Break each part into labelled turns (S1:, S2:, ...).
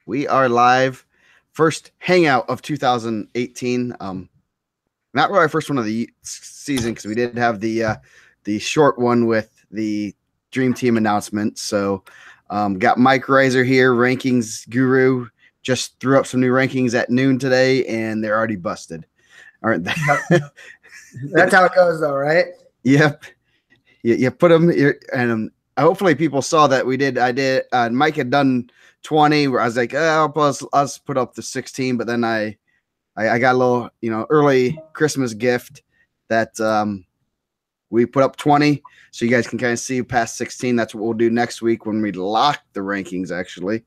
S1: We are live. First Hangout of 2018. Not really our first one of the season because we did have the short one with the Dream Team announcement. So got Mike Reiser here, rankings guru. Just threw up some new rankings at noon today, and they're already busted, aren't they?
S2: That's how it goes, though, right?
S1: Yep. You put them, and hopefully people saw that we did. I did. Mike had done 20. Where I was like, I'll put up the 16, but then I got a little, early Christmas gift that we put up 20, so you guys can kind of see past 16. That's what we'll do next week when we lock the rankings, actually.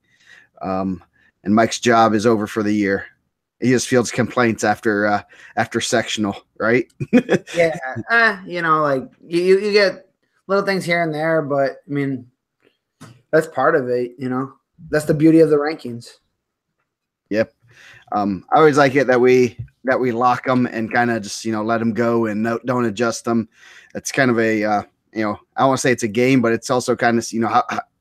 S1: And Mike's job is over for the year. He just fields complaints after sectional, right?
S2: Yeah, like you get little things here and there, but I mean, that's part of it. That's the beauty of the rankings.
S1: Yep. I always like it that we lock them and kind of just let them go and don't adjust them. It's kind of a I don't want to say it's a game, but it's also kind of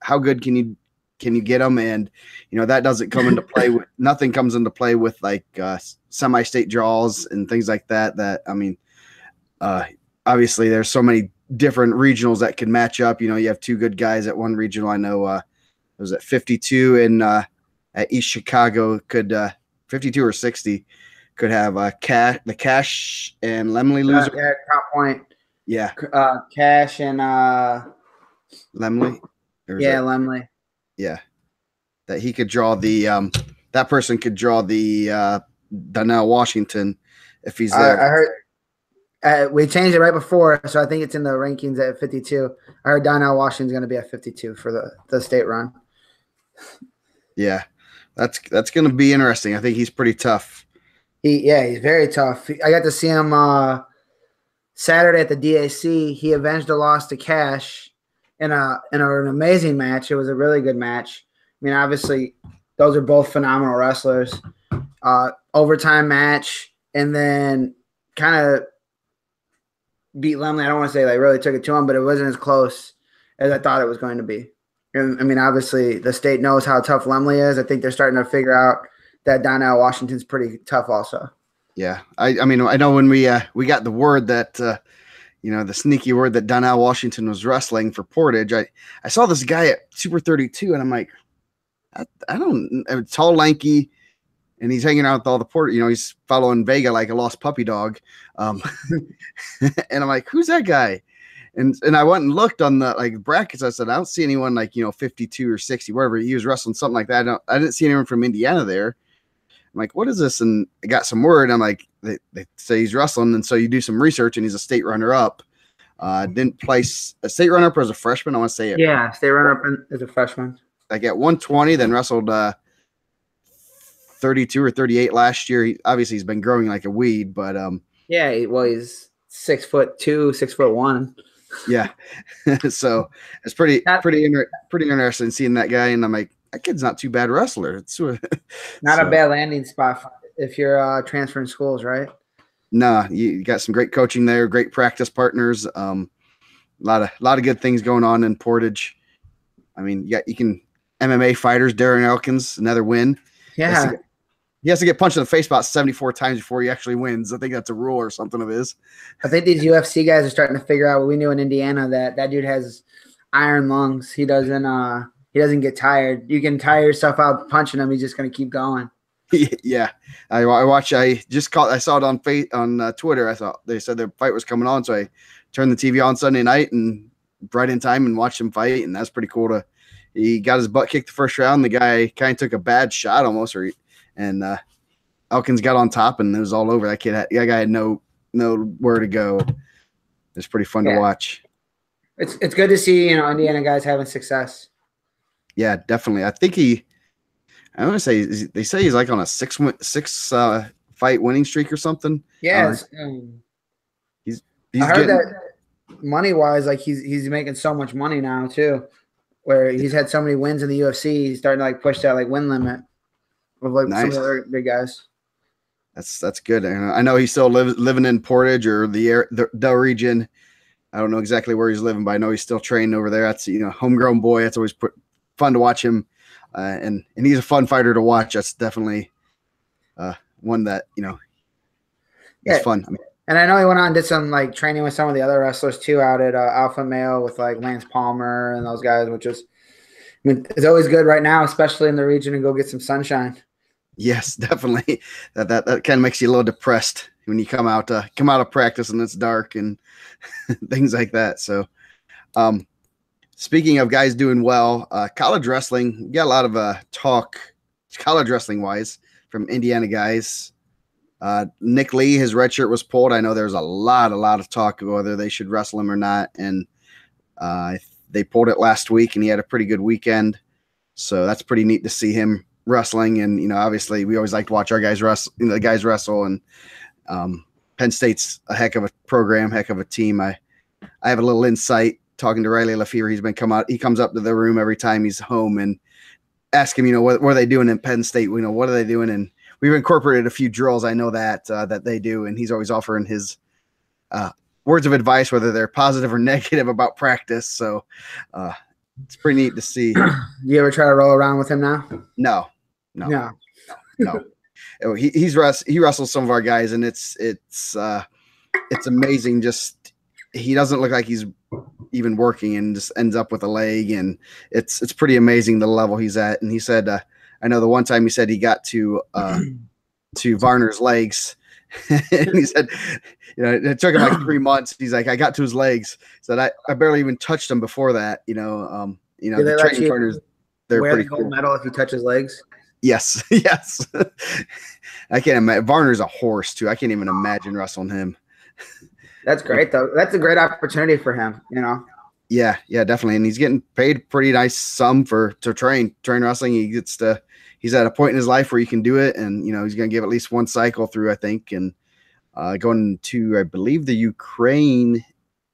S1: how good can you get them, and that doesn't come into play with nothing comes into play with like semi-state draws and things like that. That I mean, obviously there's so many different regionals that can match up. You have two good guys at one regional. I know it was at 52 and at East Chicago could 52 or 60 could have the Cash and Lemley loser.
S2: Yeah, top point.
S1: Yeah.
S2: Cash and
S1: Lemley.
S2: Lemley.
S1: Yeah. That he could draw the that person could draw the Donnell Washington if he's there.
S2: I heard we changed it right before, so I think it's in the rankings at 52. I heard Donnell Washington's going to be at 52 for the state run.
S1: Yeah. That's going to be interesting. I think he's pretty tough.
S2: He's very tough. I got to see him Saturday at the DAC. He avenged a loss to Cash in an amazing match. It was a really good match. I mean, obviously, those are both phenomenal wrestlers. Overtime match, and then kind of beat Lemley. I don't want to say like really took it to him, but it wasn't as close as I thought it was going to be. And I mean, obviously, the state knows how tough Lemley is. I think they're starting to figure out that Donnell Washington's pretty tough also.
S1: Yeah. I mean, I know when we got the word that the sneaky word that Donnell Washington was wrestling for Portage, I saw this guy at Super 32, and I'm like, I'm tall, lanky, and he's hanging out with all the Portage. He's following Vega like a lost puppy dog. And I'm like, who's that guy? And I went and looked on the brackets. I said, I don't see anyone 52 or 60, wherever he was wrestling, something like that. I didn't see anyone from Indiana there. I'm like, what is this? And I got some word. I'm like, they say he's wrestling. And so you do some research, and he's a state runner up. Didn't place a state runner up as a freshman. I want to say it.
S2: Yeah, state runner up as a freshman.
S1: Like at 120, then wrestled 32 or 38 last year. He's been growing like a weed, but
S2: he's 6'2", 6'1".
S1: Yeah, so it's pretty interesting seeing that guy, and I'm like, that kid's not too bad wrestler. It's
S2: not a bad landing spot if you're transferring schools, right?
S1: No, you got some great coaching there, great practice partners, a lot of good things going on in Portage. I mean, you can MMA fighters, Darren Elkins, another win.
S2: Yeah.
S1: He has to get punched in the face about 74 times before he actually wins. I think that's a rule or something of his.
S2: I think these UFC guys are starting to figure out what we knew in Indiana, that dude has iron lungs. He doesn't get tired. You can tire yourself out punching him. He's just going to keep going.
S1: Yeah. I saw it on Twitter. I thought they said their fight was coming on. So I turned the TV on Sunday night and right in time and watched him fight. And that's pretty cool he got his butt kicked the first round. The guy kind of took a bad shot almost, and Elkins got on top, and it was all over. That guy had nowhere to go. It's pretty fun to watch.
S2: It's good to see Indiana guys having success.
S1: Yeah, definitely. I think I want to say they say he's like on a six fight winning streak or something.
S2: Yeah,
S1: he's
S2: I heard that money wise, like he's making so much money now too, where he's had so many wins in the UFC. He's starting to push that win limit. Of
S1: nice.
S2: Some of the other big guys.
S1: That's good. And I know he's still living in Portage or the region. I don't know exactly where he's living, but I know he's still training over there. That's homegrown boy. That's always fun to watch him, and he's a fun fighter to watch. That's definitely one that is fun. I mean,
S2: and I know he went on and did some like training with some of the other wrestlers too out at Alpha Male with like Lance Palmer and those guys, which is, I mean, it's always good right now, especially in the region, to go get some sunshine.
S1: Yes, definitely. That kind of makes you a little depressed when you come out of practice and it's dark and things like that. So, speaking of guys doing well, college wrestling, we got a lot of talk college wrestling wise from Indiana guys. Nick Lee, his red shirt was pulled. I know there's a lot of talk of whether they should wrestle him or not, and they pulled it last week, and he had a pretty good weekend. So that's pretty neat to see him wrestling. And obviously, we always like to watch our guys wrestle. The guys wrestle, and Penn State's a heck of a program, heck of a team. I have a little insight talking to Riley Lefevre. He comes up to the room every time he's home and ask him, what are they doing in Penn State? What are they doing? And we've incorporated a few drills. I know that they do, and he's always offering his words of advice, whether they're positive or negative about practice. So it's pretty neat to see.
S2: You ever try to roll around with him now?
S1: No. He wrestles some of our guys, and it's amazing. Just he doesn't look like he's even working, and just ends up with a leg, and it's pretty amazing the level he's at. And he said, I know the one time he said he got to Varner's legs, and he said, it took him like 3 months. He's like, I got to his legs. He said I barely even touched him before that. The training partners, they're
S2: wear
S1: pretty
S2: the gold
S1: cool.
S2: medal if you touch his legs.
S1: Yes. I can't imagine. Varner's a horse too. I can't even imagine wrestling him.
S2: That's great though. That's a great opportunity for him.
S1: Yeah, definitely. And he's getting paid pretty nice sum to train wrestling. He's at a point in his life where he can do it, and he's going to give at least one cycle through, I think, and going to, I believe, the Ukraine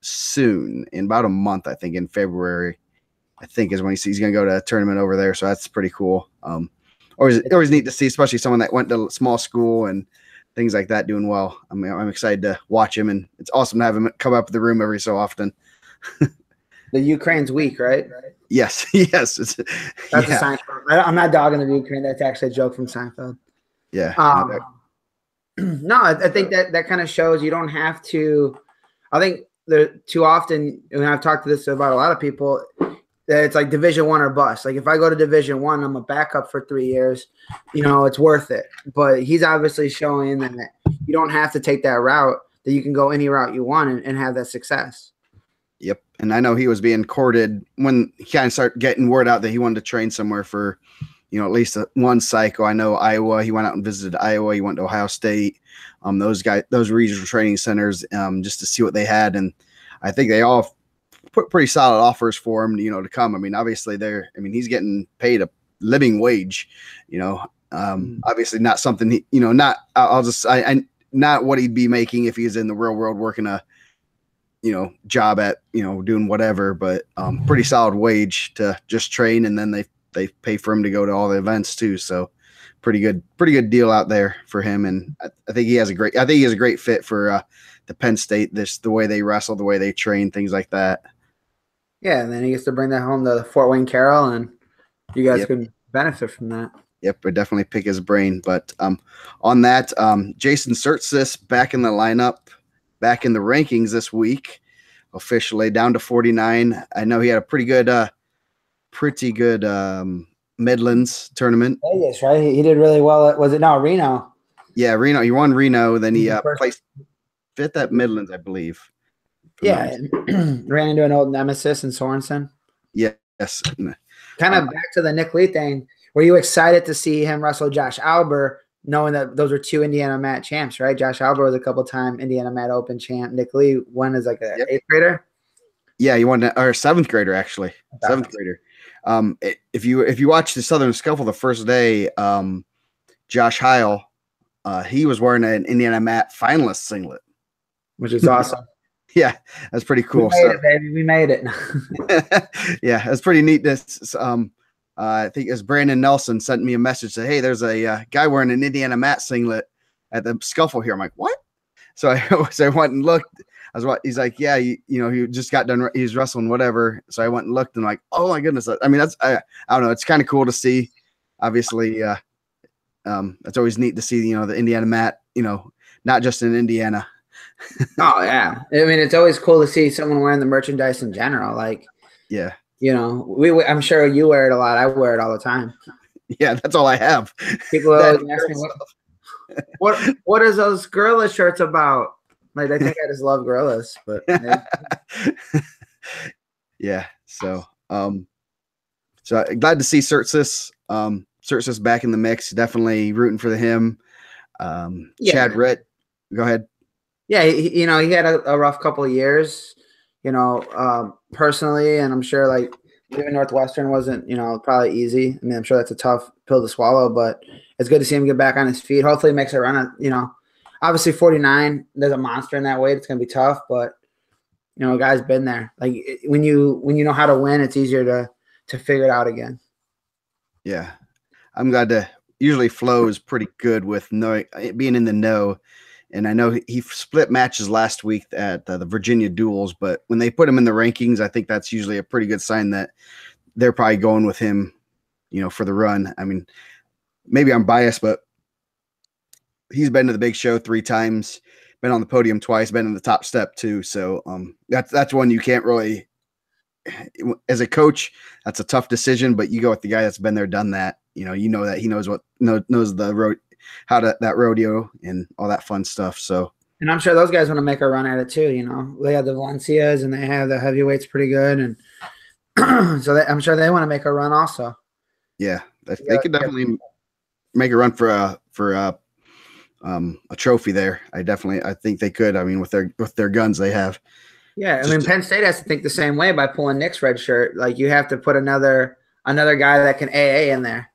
S1: soon in about a month. I think in February, I think is when he's going to go to a tournament over there. So that's pretty cool. Always neat to see, especially someone that went to small school and things like that doing well. I mean, I'm excited to watch him, and it's awesome to have him come up to the room every so often.
S2: The Ukraine's weak, right?
S1: Yes.
S2: That's a Seinfeld. I'm not dogging the Ukraine. That's actually a joke from Seinfeld.
S1: Yeah.
S2: No, I think that kind of shows you don't have to. I think too often, and I've talked to this about a lot of people, that it's like Division I or bust. Like if I go to Division I, I'm a backup for 3 years. It's worth it. But he's obviously showing that you don't have to take that route. That you can go any route you want and have that success.
S1: Yep. And I know he was being courted when he kind of started getting word out that he wanted to train somewhere for, at least one cycle. I know Iowa, he went out and visited Iowa. He went to Ohio State, those regional training centers, just to see what they had. And I think they all put pretty solid offers for him, to come. I mean, obviously he's getting paid a living wage, obviously not something not what he'd be making if he's in the real world working a, job at, doing whatever, but pretty solid wage to just train. And then they pay for him to go to all the events too. So pretty good deal out there for him. And I think he has a great fit for the Penn State, the way they wrestle, the way they train, things like that.
S2: Yeah. And then he gets to bring that home to Fort Wayne Carroll, and you guys can benefit from that.
S1: Yep, but definitely pick his brain. But on that, Jason Surtsis back in the lineup, back in the rankings this week, officially down to 49. I know he had a pretty good Midlands tournament.
S2: Vegas, right? He did really well. Was it Reno?
S1: Yeah, Reno. He won Reno. Then he placed fifth at Midlands, I believe.
S2: Yeah, ran into an old nemesis in Sorensen.
S1: Yes.
S2: Kind of back to the Nick Lee thing. Were you excited to see him wrestle Josh Alber, knowing that those were two Indiana Mat champs, right? Josh Alber was a couple-time Indiana Mat Open champ. Nick Lee won as like an eighth grader.
S1: Yeah, he won, or seventh grader actually. Seventh grader. If you watch the Southern Scuffle the first day, Josh Heil, he was wearing an Indiana Mat finalist singlet,
S2: which is awesome.
S1: Yeah, that's pretty cool.
S2: We made it, baby. We made it.
S1: Yeah, that's pretty neat. I think as Brandon Nelson sent me a message, said, "Hey, there's a guy wearing an Indiana Mat singlet at the Scuffle here." I'm like, "What?" So I went and looked. He's like, yeah, he just got done. He's wrestling whatever. So I went and looked and like, oh my goodness. I mean, I don't know. It's kind of cool to see. Obviously, it's always neat to see, the Indiana mat, not just in Indiana.
S2: Oh yeah. I mean, it's always cool to see someone wearing the merchandise in general. Like,
S1: yeah,
S2: I'm sure you wear it a lot. I wear it all the time.
S1: Yeah, that's all I have.
S2: People always ask me what is those gorilla shirts about? Like, they think I just love gorillas, but
S1: yeah. So glad to see Surtsis. Surtsis back in the mix. Definitely rooting for him. Chad Ritt, go ahead.
S2: Yeah, he had a rough couple of years, personally, and I'm sure like leaving Northwestern wasn't, probably easy. I mean, I'm sure that's a tough pill to swallow, but it's good to see him get back on his feet. Hopefully he makes a run at, obviously 49, there's a monster in that weight. It's going to be tough, but a guy's been there. Like when you know how to win, it's easier to figure it out again.
S1: Yeah. I'm glad to usually Flo is pretty good with being in the know. And I know he split matches last week at the Virginia duels, but when they put him in the rankings, I think that's usually a pretty good sign that they're probably going with him, for the run. I mean, maybe I'm biased, but he's been to the big show 3 times, been on the podium twice, been in the top step too. So that's one you can't really, as a coach, that's a tough decision, but you go with the guy that's been there, done that. You know that he knows knows the road, that rodeo and all that fun stuff. So,
S2: and I'm sure those guys want to make a run at it too. They have the Valencias and they have the heavyweights pretty good, and so I'm sure they want to make a run also.
S1: Yeah, they could definitely make a run for a trophy there. I think they could. I mean, with their guns they have.
S2: Yeah, I mean, Penn State has to think the same way by pulling Nick's red shirt. Like, you have to put another guy that can AA in there.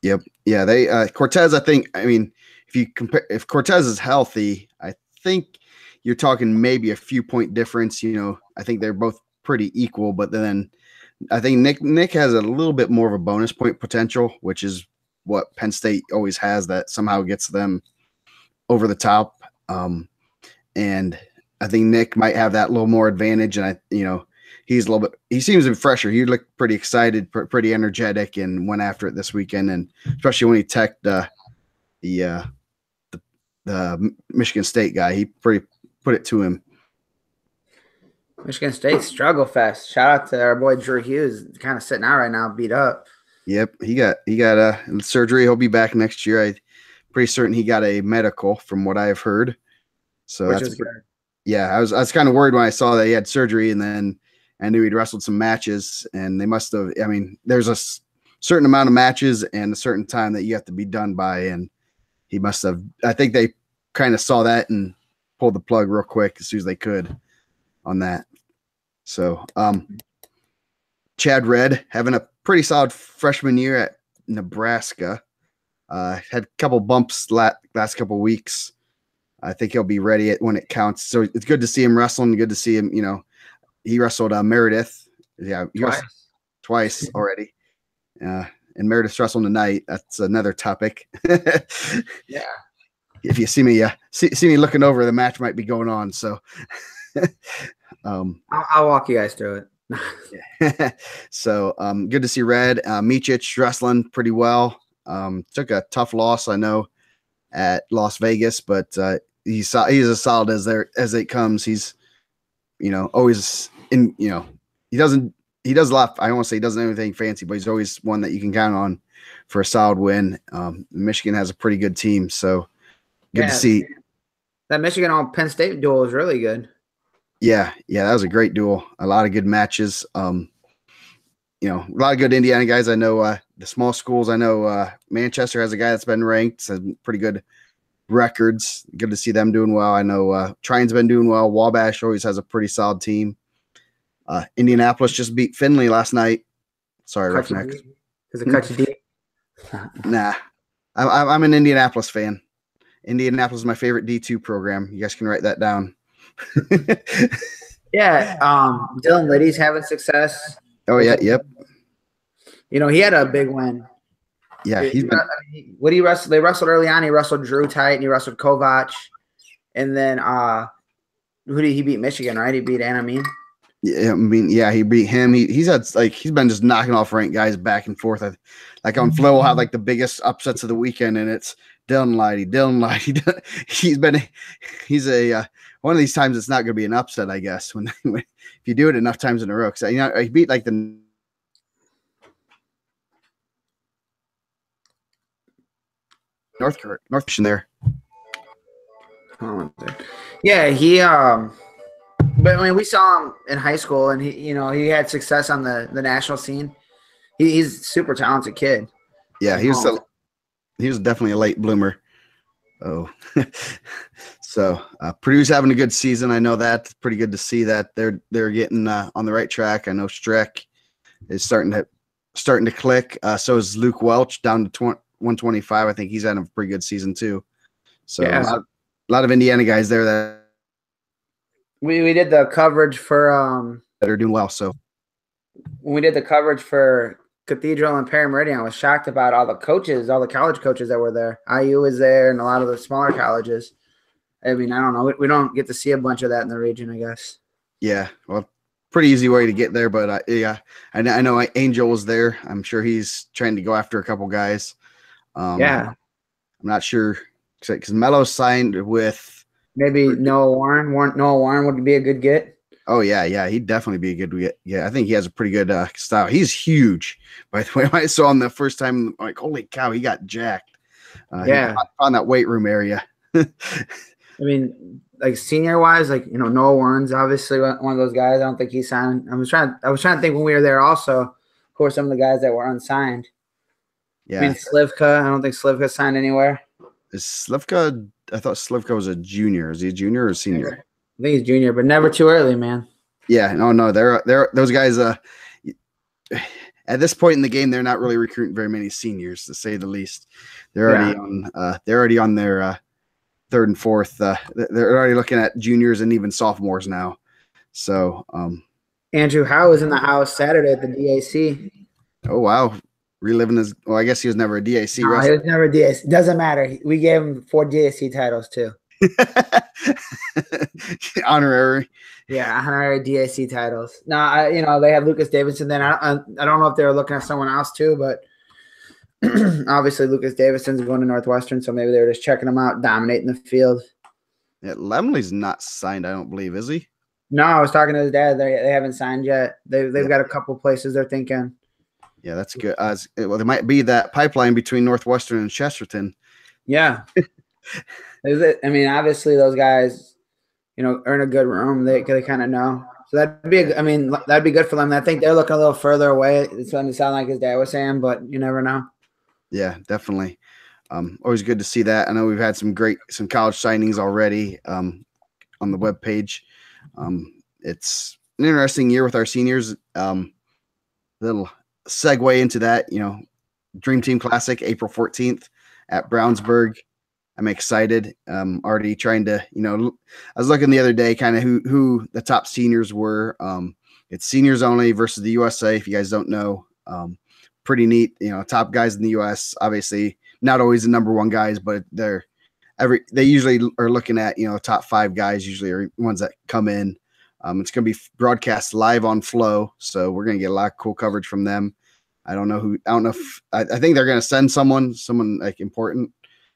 S1: Yep. Yeah. They Cortez. I think. I mean, if Cortez is healthy, I think you're talking maybe a few point difference. I think they're both pretty equal. But then I think Nick has a little bit more of a bonus point potential, which is what Penn State always has. That somehow gets them over the top. And I think Nick might have that little more advantage. And he seems fresher. He looked pretty excited, pretty energetic, and went after it this weekend. And especially when he teched the Michigan State guy, he pretty put it to him.
S2: Michigan State struggle fest. Shout out to our boy Drew Hughes, kind of sitting out right now, beat up.
S1: Yep, he got surgery. He'll be back next year. I'm pretty certain he got a medical, from what I've heard. So
S2: which is good.
S1: Yeah, I was kind of worried when I saw that he had surgery, and then I knew he'd wrestled some matches, and they must have. I mean, there's a certain amount of matches and a certain time that you have to be done by, and he must have. I think they kind of saw that and pulled the plug real quick as soon as they could on that. So, Chad Redd having a pretty solid freshman year at Nebraska. Had a couple bumps last couple weeks. I think he'll be ready when it counts. So it's good to see him wrestling. Good to see him. He wrestled Meredith. Yeah, twice already. And Meredith's wrestling tonight. That's another topic.
S2: Yeah.
S1: If you see me, see me looking over, the match might be going on. So,
S2: I'll walk you guys through
S1: it. So, good to see Red. Micic wrestling pretty well. Took a tough loss, I know, at Las Vegas, but he's as solid as it comes. He's, always in. He does a lot. I won't say he doesn't do anything fancy, but he's always one that you can count on for a solid win. Michigan has a pretty good team, so good to see.
S2: That Michigan all Penn State duel was really good.
S1: Yeah, that was a great duel. A lot of good matches. A lot of good Indiana guys. I know the small schools. I know Manchester has a guy that's been ranked, some pretty good records. Good to see them doing well. I know Trine's been doing well. Wabash always has a pretty solid team. Indianapolis just beat Findlay last night. Sorry, Roughnecks.
S2: Does it cut you deep?
S1: Nah, I'm an Indianapolis fan. Indianapolis is my favorite D2 program. You guys can write that down.
S2: Yeah, Dylan Liddy's having success.
S1: Oh yeah, yep.
S2: He had a big win.
S1: Yeah,
S2: what do you wrestle? They wrestled early on. He wrestled Drew tight, and he wrestled Kovac, and then Who did he beat? Michigan, right? He beat Anamine.
S1: Yeah, I mean, yeah, he beat him. He's had like he's been just knocking off ranked guys back and forth. Like on Flow, we'll have like the biggest upsets of the weekend, and it's Dylan Lighty. He's a one of these times it's not going to be an upset, I guess. When if you do it enough times in a row, because he beat like the North there.
S2: Yeah, but I mean, we saw him in high school, and he had success on the national scene. He's a super talented kid.
S1: Yeah, he was definitely a late bloomer. Oh, so Purdue's having a good season. I know that. It's pretty good to see that they're getting on the right track. I know Streck is starting to click. So is Luke Welch down to 125. I think he's had a pretty good season too. So
S2: yeah.
S1: a lot of Indiana guys there that
S2: we did the coverage for
S1: that are doing well. So
S2: when we did the coverage for Cathedral and Perry Meridian, I was shocked about all the college coaches that were there. IU was there, and a lot of the smaller colleges. I mean, I don't know. We don't get to see a bunch of that in the region, I guess.
S1: Yeah, well, pretty easy way to get there, but yeah, I know Angel was there. I'm sure he's trying to go after a couple guys.
S2: Yeah,
S1: I'm not sure because Mello signed with
S2: maybe Noah Warren. Noah Warren would be a good get.
S1: Oh yeah, he'd definitely be a good get. Yeah, I think he has a pretty good style. He's huge. By the way, when I saw him the first time, I'm like, holy cow, he got jacked.
S2: Yeah,
S1: on that weight room area.
S2: I mean, like senior wise, like Noah Warren's obviously one of those guys. I don't think he signed. I was trying to think when we were there. Also, of course, some of the guys that were unsigned.
S1: Yeah,
S2: I mean, Slivka. I don't think Slivka signed anywhere.
S1: Is Slivka? I thought Slivka was a junior. Is he a junior or a senior?
S2: I think he's junior, but never too early, man.
S1: Yeah, no, they're those guys. At this point in the game, they're not really recruiting very many seniors, to say the least. They're already on their third and fourth. They're already looking at juniors and even sophomores now. So,
S2: Andrew Howe was in the house Saturday at the DAC.
S1: Oh wow, reliving his. Well, I guess he was never a DAC.
S2: No, he was never a DAC. Doesn't matter. We gave him 4 DAC titles too.
S1: Honorary.
S2: Yeah, honorary DAC titles. Now, they have Lucas Davidson. Then I don't know if they were looking at someone else too, but obviously Lucas Davidson's going to Northwestern, so maybe they were just checking him out, dominating the field.
S1: Yeah, Lemley's not signed, I don't believe, is he?
S2: No, I was talking to his dad. They haven't signed yet. They've got a couple places they're thinking.
S1: Yeah, that's good. Well, there might be that pipeline between Northwestern and Chesterton.
S2: Yeah. I mean, obviously those guys, earn a good room. They kind of know. So that'd be good for them. I think they're looking a little further away. It's going to sound like his dad was saying, but you never know.
S1: Yeah, definitely. Always good to see that. I know we've had some college signings already on the webpage. It's an interesting year with our seniors. Little segue into that, Dream Team Classic, April 14th at Brownsburg. I'm excited. Already trying to, I was looking the other day kind of who the top seniors were. It's seniors only versus the USA. If you guys don't know, pretty neat, top guys in the US, obviously not always the number one guys, but they usually are looking at, top 5 guys usually are ones that come in. It's going to be broadcast live on Flow. So we're going to get a lot of cool coverage from them. I don't know if I think they're going to send someone like important.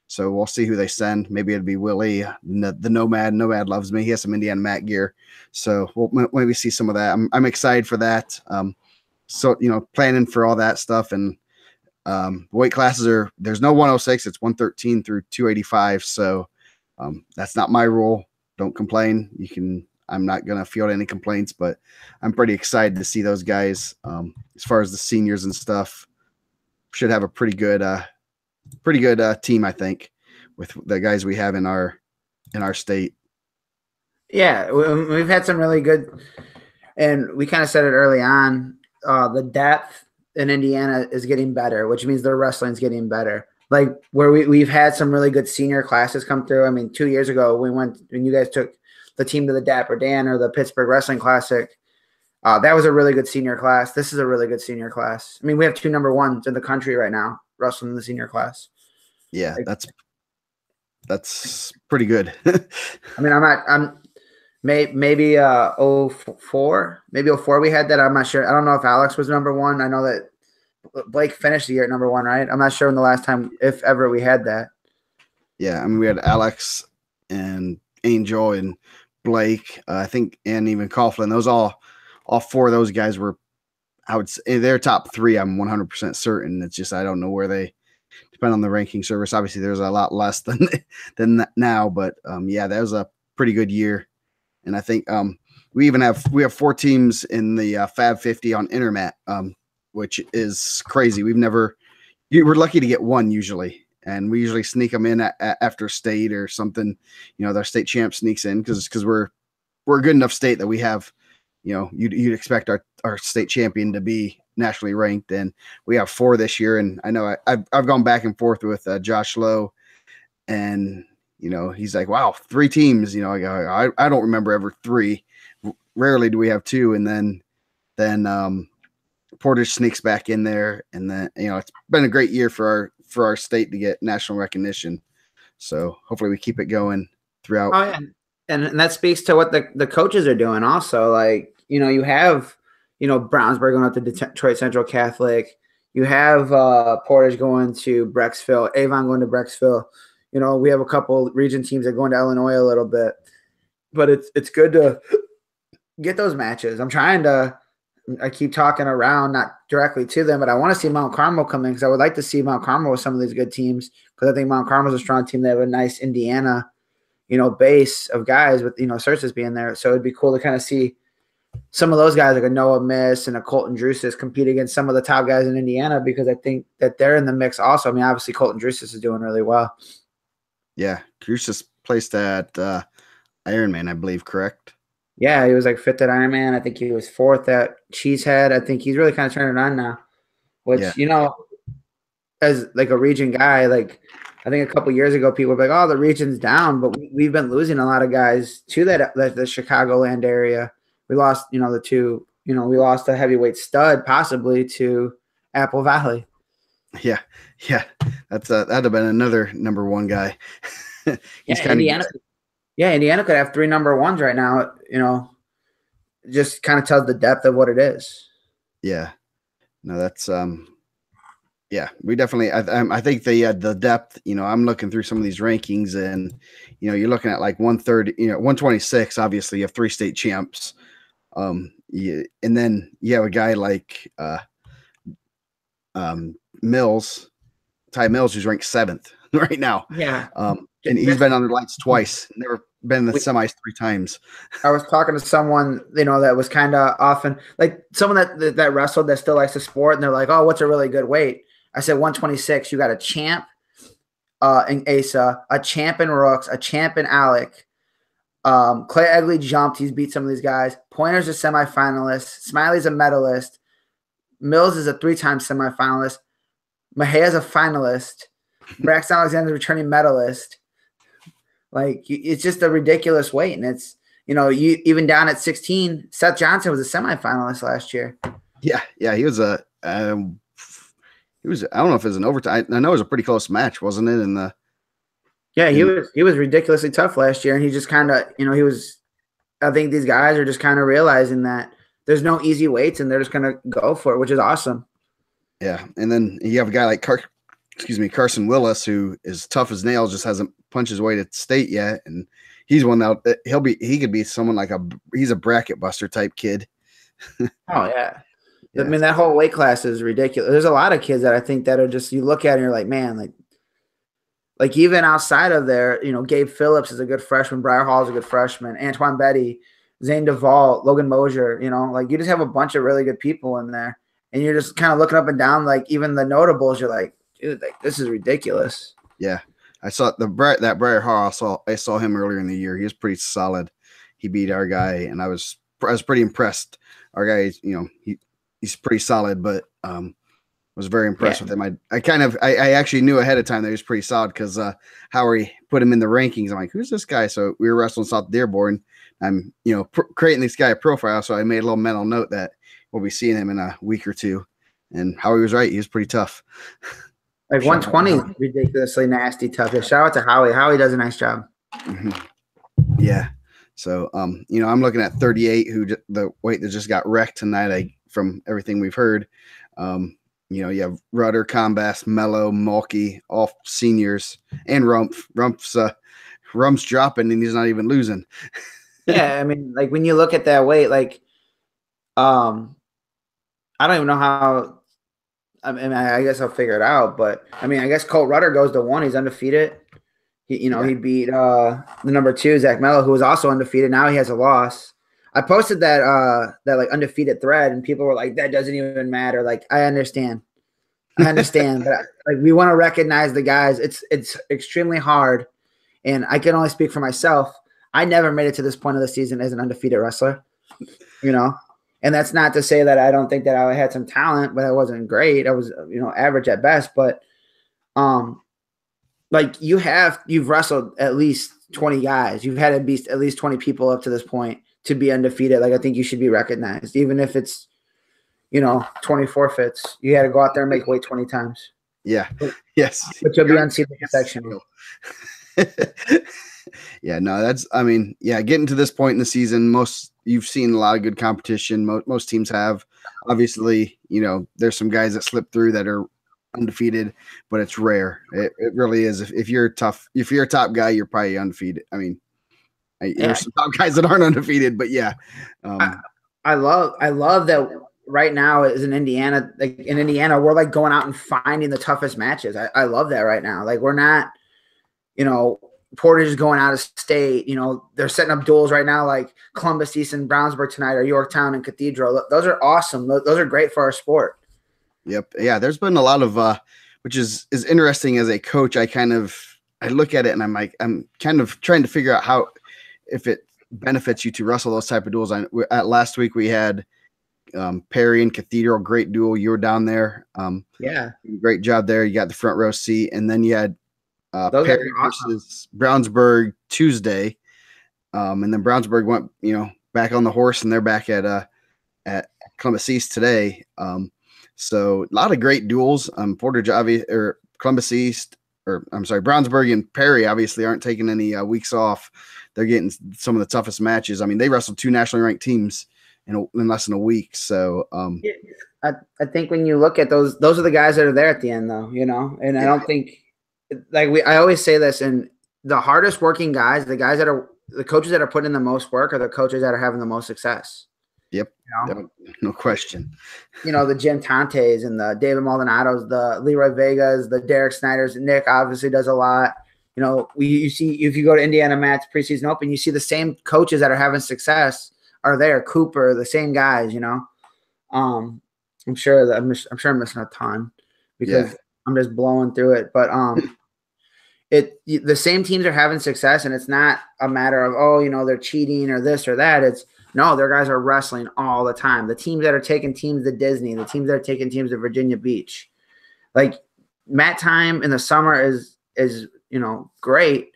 S1: So we'll see who they send. Maybe it'll be Willie, the Nomad. Nomad loves me. He has some Indiana Mac gear. So we'll maybe see some of that. I'm excited for that. So, planning for all that stuff. And weight classes there's no 106. It's 113 through 285. So that's not my rule. Don't complain. I'm not going to field any complaints, but I'm pretty excited to see those guys. As far as the seniors and stuff, should have a pretty good team, I think, with the guys we have in our state.
S2: Yeah, we've had some really good, and we kind of said it early on. The depth in Indiana is getting better, which means their wrestling is getting better. Like where we've had some really good senior classes come through. I mean, 2 years ago when you guys took the team to the Dapper Dan or the Pittsburgh Wrestling Classic, that was a really good senior class. This is a really good senior class. I mean, we have 2 number 1s in the country right now wrestling in the senior class.
S1: Yeah, that's pretty good.
S2: I mean, Maybe oh 04, maybe oh 04 we had that. I'm not sure. I don't know if Alex was number one. I know that Blake finished the year at number one, right? I'm not sure when the last time, if ever, we had that.
S1: Yeah, I mean, we had Alex and Angel and Blake, I think, and even Coughlin. Those all four of those guys were, I would say, their top three. I'm 100% certain. It's just I don't know where they depend on the ranking service. Obviously, there's a lot less than that now, but yeah, that was a pretty good year. And I think we have four teams in the Fab 50 on Intermat, which is crazy. We're lucky to get one usually, and we usually sneak them in after state or something. Their state champ sneaks in because we're a good enough state that we have. You'd expect our state champion to be nationally ranked, and we have four this year. And I know I've gone back and forth with Josh Lowe, and he's like, wow, three teams. I go, I don't remember ever three. Rarely do we have two. And then Portage sneaks back in there. And then, it's been a great year for our state to get national recognition. So hopefully we keep it going throughout.
S2: Oh, yeah. And that speaks to what the coaches are doing also. Like, you have, Brownsburg going up to Detroit Central Catholic. You have Portage going to Brecksville, Avon going to Brecksville. We have a couple region teams that go into Illinois a little bit, but it's good to get those matches. I keep talking around, not directly to them, but I want to see Mount Carmel come in because I would like to see Mount Carmel with some of these good teams because I think Mount Carmel is a strong team. They have a nice Indiana, base of guys with, Cerces being there. So it'd be cool to kind of see some of those guys like a Noah Miss and a Colton Drusus compete against some of the top guys in Indiana because I think that they're in the mix also. I mean, obviously Colton Drusus is doing really well.
S1: Yeah, Drusus placed at Ironman, I believe, correct?
S2: Yeah, he was like fifth at Ironman. I think he was fourth at Cheesehead. I think he's really kind of turning it on now, which, as like a region guy, like I think a couple years ago, people were like, oh, the region's down, but we've been losing a lot of guys to the Chicagoland area. We lost, we lost a heavyweight stud possibly to Apple Valley.
S1: Yeah. That'd have been another number one guy.
S2: Indiana could have three number ones right now. Just kind of tells the depth of what it is.
S1: Yeah, no, that's yeah, we definitely. I think the depth. I'm looking through some of these rankings, and you're looking at like 130, 126. Obviously, you have three state champs. And then you have a guy like Mills, Ty Mills, who's ranked 7th right now.
S2: Yeah.
S1: And he's been on the lights twice, never been in the semis 3 times.
S2: I was talking to someone, that was kind of often like someone that wrestled that still likes the sport, and they're like, oh, what's a really good weight? I said 126. You got a champ in Asa, a champ in Rooks, a champ in Alec. Clay Egley jumped. He's beat some of these guys. Pointer's a semifinalist. Smiley's a medalist. Mills is a 3-time semifinalist. Mejia's a finalist. Braxton Alexander's a returning medalist. Like, it's just a ridiculous weight. And it's, you even down at 16, Seth Johnson was a semifinalist last year.
S1: Yeah. He was I don't know if it was an overtime. I know it was a pretty close match, wasn't it?
S2: He was ridiculously tough last year. And he just kind of, I think these guys are just kind of realizing that there's no easy weights and they're just going to go for it, which is awesome. Yeah.
S1: And then you have a guy like Carson Willis, who is tough as nails, just hasn't punched his way to state yet. And he's one that he could be someone like he's a bracket buster type kid.
S2: Oh yeah. I mean, that whole weight class is ridiculous. There's a lot of kids that I think that are just, you look at and you're like, man, like even outside of there, Gabe Phillips is a good freshman. Briar Hall is a good freshman. Antoine Betty, Zane Duvall, Logan Mosier, like you just have a bunch of really good people in there. And you're just kind of looking up and down, like even the notables, you're like, dude, like this is ridiculous.
S1: Yeah. I saw that Briar Hall. I saw him earlier in the year. He was pretty solid. He beat our guy, and I was pretty impressed. Our guy, he's pretty solid, but was very impressed with him. I actually knew ahead of time that he was pretty solid because Howie put him in the rankings. I'm like, who's this guy? So we were wrestling South Dearborn. I'm creating this guy a profile, so I made a little mental note that we'll be seeing him in a week or two. And Howie was right; he was pretty tough.
S2: Like 120, ridiculously nasty tough. Shout out to Howie. Howie does a nice job.
S1: Mm-hmm. Yeah. So, I'm looking at 38, the weight that just got wrecked tonight. From everything we've heard, you have Rudder, Combass, Mello, Mulkey, all seniors, and Rumpf. Rump's dropping, and he's not even losing.
S2: Yeah, I mean, like when you look at that weight, like, I don't even know how. I mean, I guess I'll figure it out, but I mean, I guess Colt Rudder goes to 1. He's undefeated. He beat the number 2, Zach Mello, who was also undefeated. Now he has a loss. I posted that like undefeated thread, and people were like, "That doesn't even matter." Like, I understand, but like we want to recognize the guys. It's extremely hard, and I can only speak for myself. I never made it to this point of the season as an undefeated wrestler, and that's not to say that I don't think that I had some talent, but I wasn't great. I was, average at best. But, like you've wrestled at least 20 guys. You've had at least 20 people up to this point to be undefeated. Like, I think you should be recognized, even if it's, 20 forfeits. You had to go out there and make weight 20 times.
S1: Yeah. Yes.
S2: But you'll be unseated section.
S1: Yeah, no, getting to this point in the season, you've seen a lot of good competition. Most teams have. Obviously, there's some guys that slip through that are undefeated, but it's rare. It really is. If you're a top guy, you're probably undefeated. I mean, there's some top guys that aren't undefeated, but yeah.
S2: I love that right now is in Indiana. Like in Indiana, we're like going out and finding the toughest matches. I love that right now. Like we're not, Portage is going out of state. They're setting up duels right now, like Columbus East and Brownsburg tonight, or Yorktown and Cathedral. Those are awesome. Those are great for our sport.
S1: Yep. Yeah. There's been a lot of, which is interesting as a coach. I look at it and I'm kind of trying to figure out if it benefits you to wrestle those type of duels. Last week we had Perry and Cathedral, great duel. You were down there. Great job there. You got the front row seat, and then you had Perry versus Brownsburg Tuesday, and then Brownsburg went back on the horse, and they're back at Columbus East today. So a lot of great duels. Portage or Columbus East, or I'm sorry, Brownsburg and Perry obviously aren't taking any weeks off. They're getting some of the toughest matches. I mean, they wrestled 2 nationally ranked teams in less than a week. So
S2: I think when you look at those are the guys that are there at the end, though. And I don't think. I always say this, and the hardest working guys, the coaches that are putting in the most work are the coaches that are having the most success.
S1: Yep. No question.
S2: The Jim Tantes and the David Maldonados, the Leroy Vegas, the Derek Snyders. Nick obviously does a lot. You see, if you go to Indiana Matt's preseason open, you see the same coaches that are having success are there. Cooper, the same guys, I'm sure I'm missing a ton because I'm just blowing through it. But the same teams are having success, and it's not a matter of they're cheating or this or that. It's no, their guys are wrestling all the time. The teams that are taking teams to Disney, the teams that are taking teams to Virginia Beach, like mat time in the summer is great,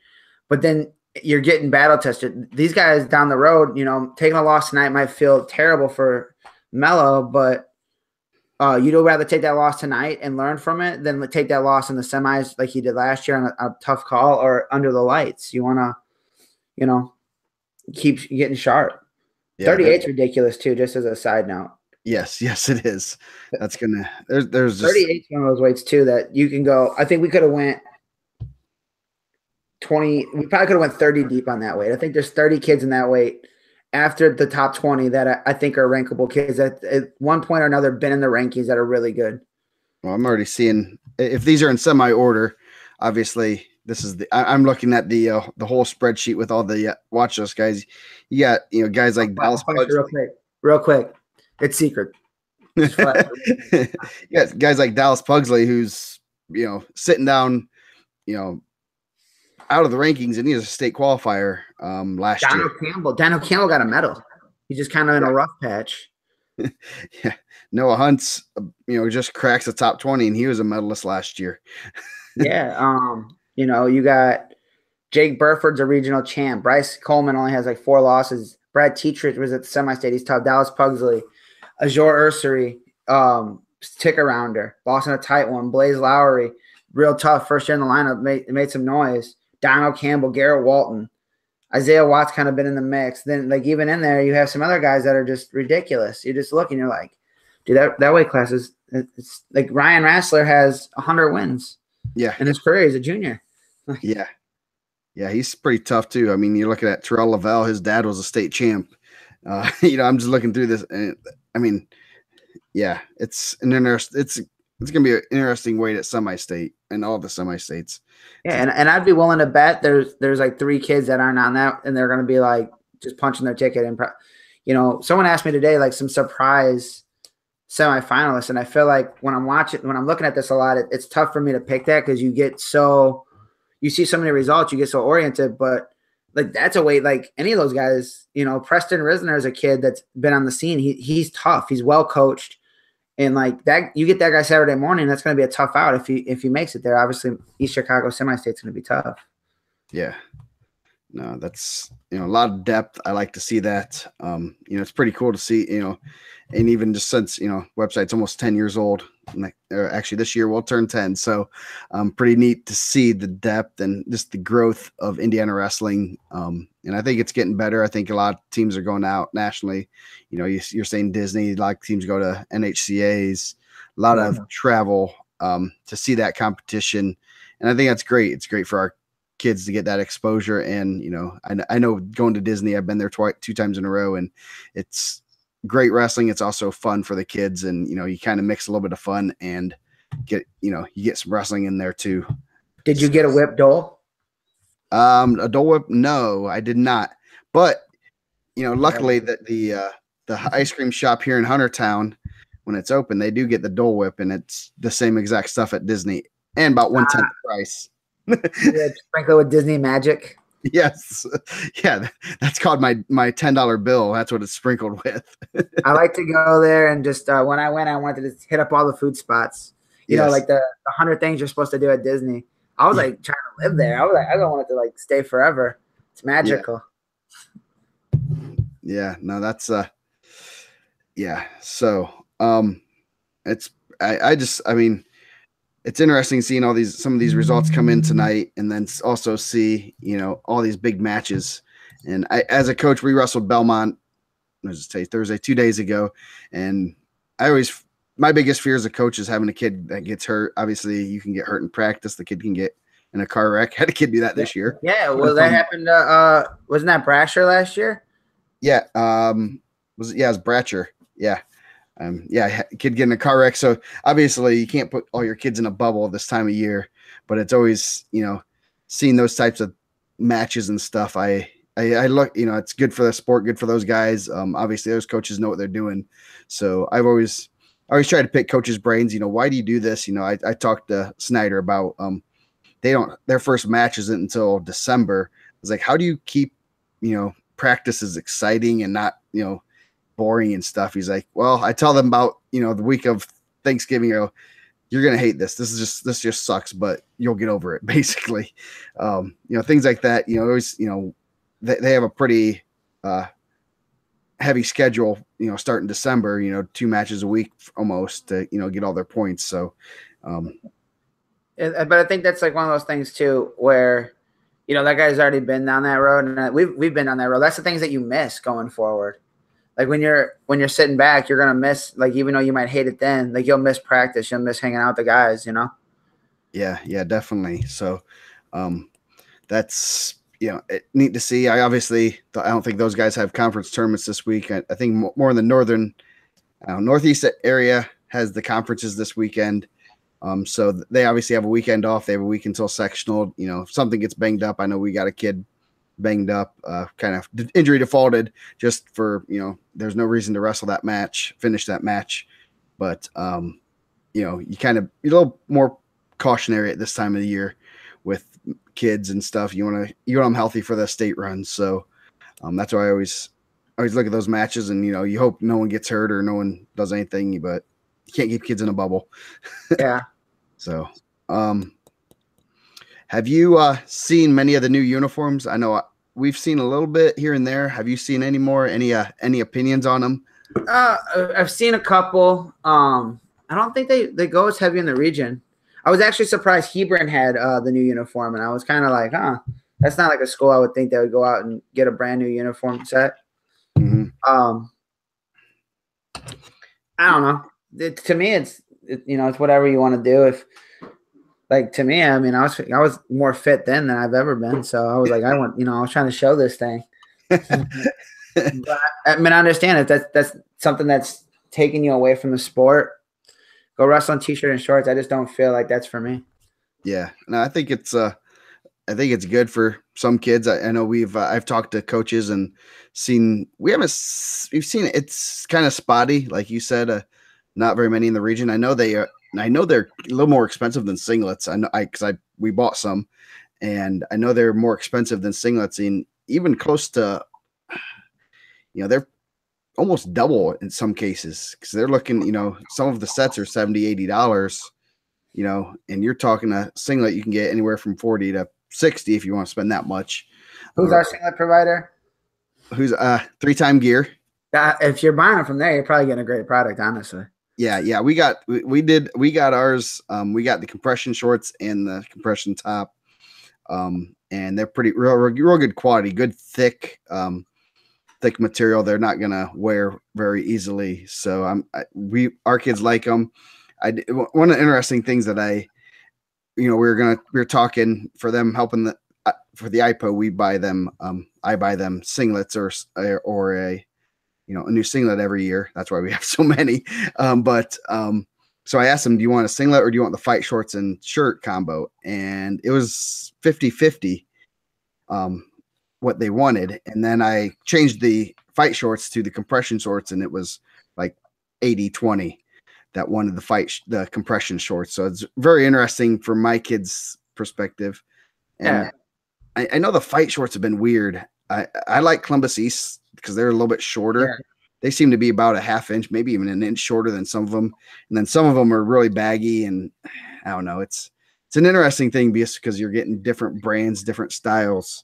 S2: but then you're getting battle tested. These guys down the road, taking a loss tonight might feel terrible for Mello, but you'd rather take that loss tonight and learn from it than take that loss in the semis like you did last year on a tough call or under the lights. You want to, keep getting sharp. Yeah, 38 is ridiculous too, just as a side note.
S1: Yes, it is. That's gonna. There's
S2: 38 one of those weights too that you can go. I think we could have went 20. We probably could have went 30 deep on that weight. I think there's 30 kids in that weight after the top 20 that I think are rankable kids that at one point or another been in the rankings that are really good.
S1: Well, I'm already seeing if these are in semi order. Obviously, this is I'm looking at the whole spreadsheet with all the watch those guys. You got guys like Dallas Pugsley.
S2: Real quick, it's secret.
S1: Yeah, guys like Dallas Pugsley, who's sitting down, out of the rankings, and he's a state qualifier last year.
S2: Daniel Campbell got a medal. He's just kind of in a rough patch.
S1: Yeah, Noah Hunt's just cracks the top 20, and he was a medalist last year.
S2: Yeah, you got Jake Burford's a regional champ. Bryce Coleman only has like 4 losses. Brad Teatrich was at the semi-state. He's tough. Dallas Pugsley, Azure Ursery, tick arounder, lost in a tight one. Blaze Lowry, real tough. First year in the lineup, made some noise. Donald Campbell, Garrett Walton. Isaiah Watt's kind of been in the mix. Then, like, even in there, you have some other guys that are just ridiculous. You just look and you're like, dude, that weight class is it's like Ryan Rassler has 100 wins
S1: Yeah.
S2: in his career. He's a junior.
S1: Yeah. Yeah, he's pretty tough too. I mean, you're looking at Terrell Lavelle. His dad was a state champ. I'm just looking through this, and I mean, yeah, it's it's gonna be an interesting weight at semi-state and all the semi-states.
S2: Yeah, and I'd be willing to bet there's like 3 kids that aren't on that, and they're going to be like just punching their ticket. And someone asked me today like some surprise semifinalists, and I feel like when I'm looking at this a lot, it's tough for me to pick that because you see so many results, you get so oriented, but like that's a weight like any of those guys. Preston Risner is a kid that's been on the scene. He's tough. He's well coached. And like that, you get that guy Saturday morning, that's going to be a tough out if he makes it there. Obviously, East Chicago semi-state's going to be tough.
S1: Yeah, no, that's a lot of depth. I like to see that. It's pretty cool to see. And even just since website's almost 10 years old, actually this year we'll turn 10. So, pretty neat to see the depth and just the growth of Indiana wrestling. And I think it's getting better. I think a lot of teams are going out nationally. You're saying Disney, a lot of teams go to NHCAs, a lot of travel to see that competition. And I think that's great. It's great for our kids to get that exposure. And, I know going to Disney, I've been there 2 times in a row, and it's great wrestling. It's also fun for the kids. And, you kind of mix a little bit of fun and you get some wrestling in there too.
S2: Did you get a whip dole?
S1: A Dole Whip? No, I did not. But luckily that the ice cream shop here in Huntertown, when it's open, they do get the Dole Whip, and it's the same exact stuff at Disney, and about 1/10 the price.
S2: Yeah, sprinkle with Disney magic.
S1: Yes, yeah, that's called my $10 bill. That's what it's sprinkled with.
S2: I like to go there and just when I went, I wanted to hit up all the food spots. Like the 100 things you're supposed to do at Disney. I was like trying to live there. I was like, I don't want it to like stay forever. It's magical.
S1: Yeah, no, that's yeah. So it's it's interesting seeing some of these results come in tonight, and then also see all these big matches. And as a coach, we wrestled Belmont Thursday 2 days ago, and my biggest fear as a coach is having a kid that gets hurt. Obviously, you can get hurt in practice. The kid can get in a car wreck. Had a kid do that this year.
S2: Yeah, well, that happened. Wasn't that Brasher last year?
S1: Yeah. It was Bratcher. Yeah. Kid getting a car wreck. So obviously you can't put all your kids in a bubble this time of year, but it's always, seeing those types of matches and stuff. I look, it's good for the sport, good for those guys. Obviously those coaches know what they're doing. So I always try to pick coaches' brains. Why do you do this? I talked to Snyder about, their first match isn't until December. I was like, how do you keep, practices exciting and not, boring and stuff? He's like, well, I tell them about, the week of Thanksgiving, you're going to hate this. This just sucks, but you'll get over it. Basically. Things like that, always, they have a pretty, heavy schedule, starting December, 2 matches a week almost to, get all their points. So,
S2: but I think that's like one of those things too, where, that guy's already been down that road, and we've been down that road. That's the things that you miss going forward. Like when you're sitting back, you're going to miss, like, even though you might hate it then, like you'll miss practice, you'll miss hanging out with the guys,
S1: Yeah, definitely. So, that's, neat to see. I don't think those guys have conference tournaments this week. I think more in the northeast area has the conferences this weekend. So they obviously have a weekend off. They have a week until sectional. If something gets banged up, I know we got a kid banged up, kind of injury defaulted, just for, there's no reason to finish that match. But, you're a little more cautionary at this time of the year with kids and stuff. You want them healthy for the state run. So, that's why I always look at those matches, and, you hope no one gets hurt or no one does anything, but you can't keep kids in a bubble.
S2: Yeah.
S1: So, have you seen many of the new uniforms? I know we've seen a little bit here and there. Have you seen any more? Any opinions on them?
S2: I've seen a couple. I don't think they go as heavy in the region. I was actually surprised Hebron had the new uniform, and I was kind of like, huh. That's not like a school I would think they would go out and get a brand new uniform set.
S1: Mm-hmm.
S2: I don't know. To me, it's whatever you want to do. If like to me, I mean, I was more fit then than I've ever been. So I was like, I was trying to show this thing. But I mean, I understand if that's something that's taking you away from the sport. Go wrestle in t-shirt and shorts. I just don't feel like that's for me.
S1: Yeah, no, I think it's good for some kids. I know I've talked to coaches and we've seen it's kind of spotty, like you said. Not very many in the region. I know they're a little more expensive than singlets. I know because we bought some, and I know they're more expensive than singlets, and even close to, they're almost double in some cases because they're looking. Some of the sets are $70-$80. And you're talking a singlet you can get anywhere from $40 to $60 if you want to spend that much.
S2: Who's our singlet provider?
S1: Who's 3-Time Gear.
S2: If you're buying them from there, you're probably getting a great product, honestly.
S1: Yeah. We got ours. We got the compression shorts and the compression top. And they're pretty real good quality, good thick material. They're not gonna wear very easily. So our kids like them. One of the interesting things that we were talking for them helping for the IPO, we buy them. I buy them singlets or a new singlet every year. That's why we have so many. So I asked them, do you want a singlet or do you want the fight shorts and shirt combo? And it was 50-50 what they wanted. And then I changed the fight shorts to the compression shorts, and it was like 80-20 that wanted the compression shorts. So it's very interesting from my kids' perspective. And yeah. I know the fight shorts have been weird. I like Columbus East because they're a little bit shorter. Yeah. They seem to be about a half inch, maybe even an inch shorter than some of them. And then some of them are really baggy, and I don't know. It's an interesting thing because you're getting different brands, different styles.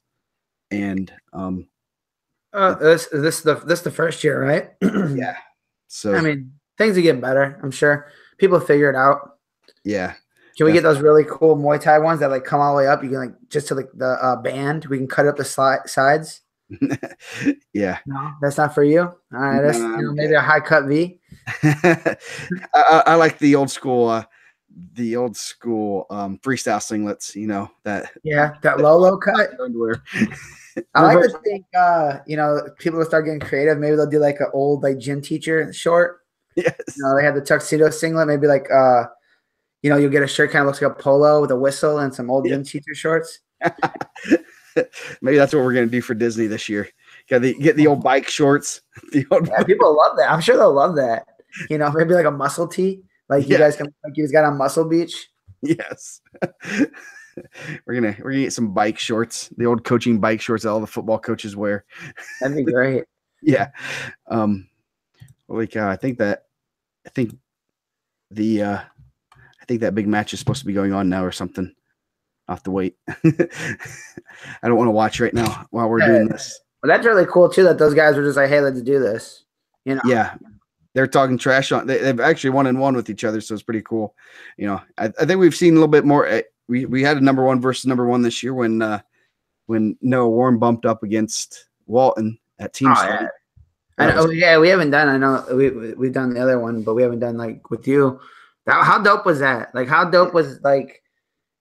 S1: And
S2: this the first year, right?
S1: Yeah. So
S2: I mean, things are getting better, I'm sure. People figure it out.
S1: Yeah.
S2: Can we get those really cool Muay Thai ones that like come all the way up? You can like just to like the band. We can cut up the sides.
S1: Yeah.
S2: No, that's not for you. All right, that's maybe a high cut V.
S1: I like the old school freestyle singlets.
S2: That low cut underwear. I like to think people will start getting creative. Maybe they'll do like an old like gym teacher short.
S1: Yes.
S2: They have the tuxedo singlet. Maybe like you'll get a shirt kind of looks like a polo with a whistle and some old gym teacher shorts.
S1: Maybe that's what we're gonna do for Disney this year. Get the old bike shorts.
S2: People love that. I'm sure they'll love that. Maybe like a muscle tee, like you guys can like you guys got on Muscle Beach.
S1: Yes. We're gonna get some bike shorts, the old coaching bike shorts that all the football coaches wear.
S2: That'd be great.
S1: Yeah. Holy cow! I think that big match is supposed to be going on now or something. I'll have to wait. I don't want to watch right now while we're doing this.
S2: Well, that's really cool too. That those guys were just like, "Hey, let's do this."
S1: Yeah, they're talking trash on. They've actually 1-1 with each other, so it's pretty cool. I think we've seen a little bit more. We had a number 1 versus number 1 this year when Noah Warren bumped up against Walton at team start.
S2: Yeah. We haven't done. I know we've done the other one, but we haven't done like with you. How dope was that? Like, how dope was like?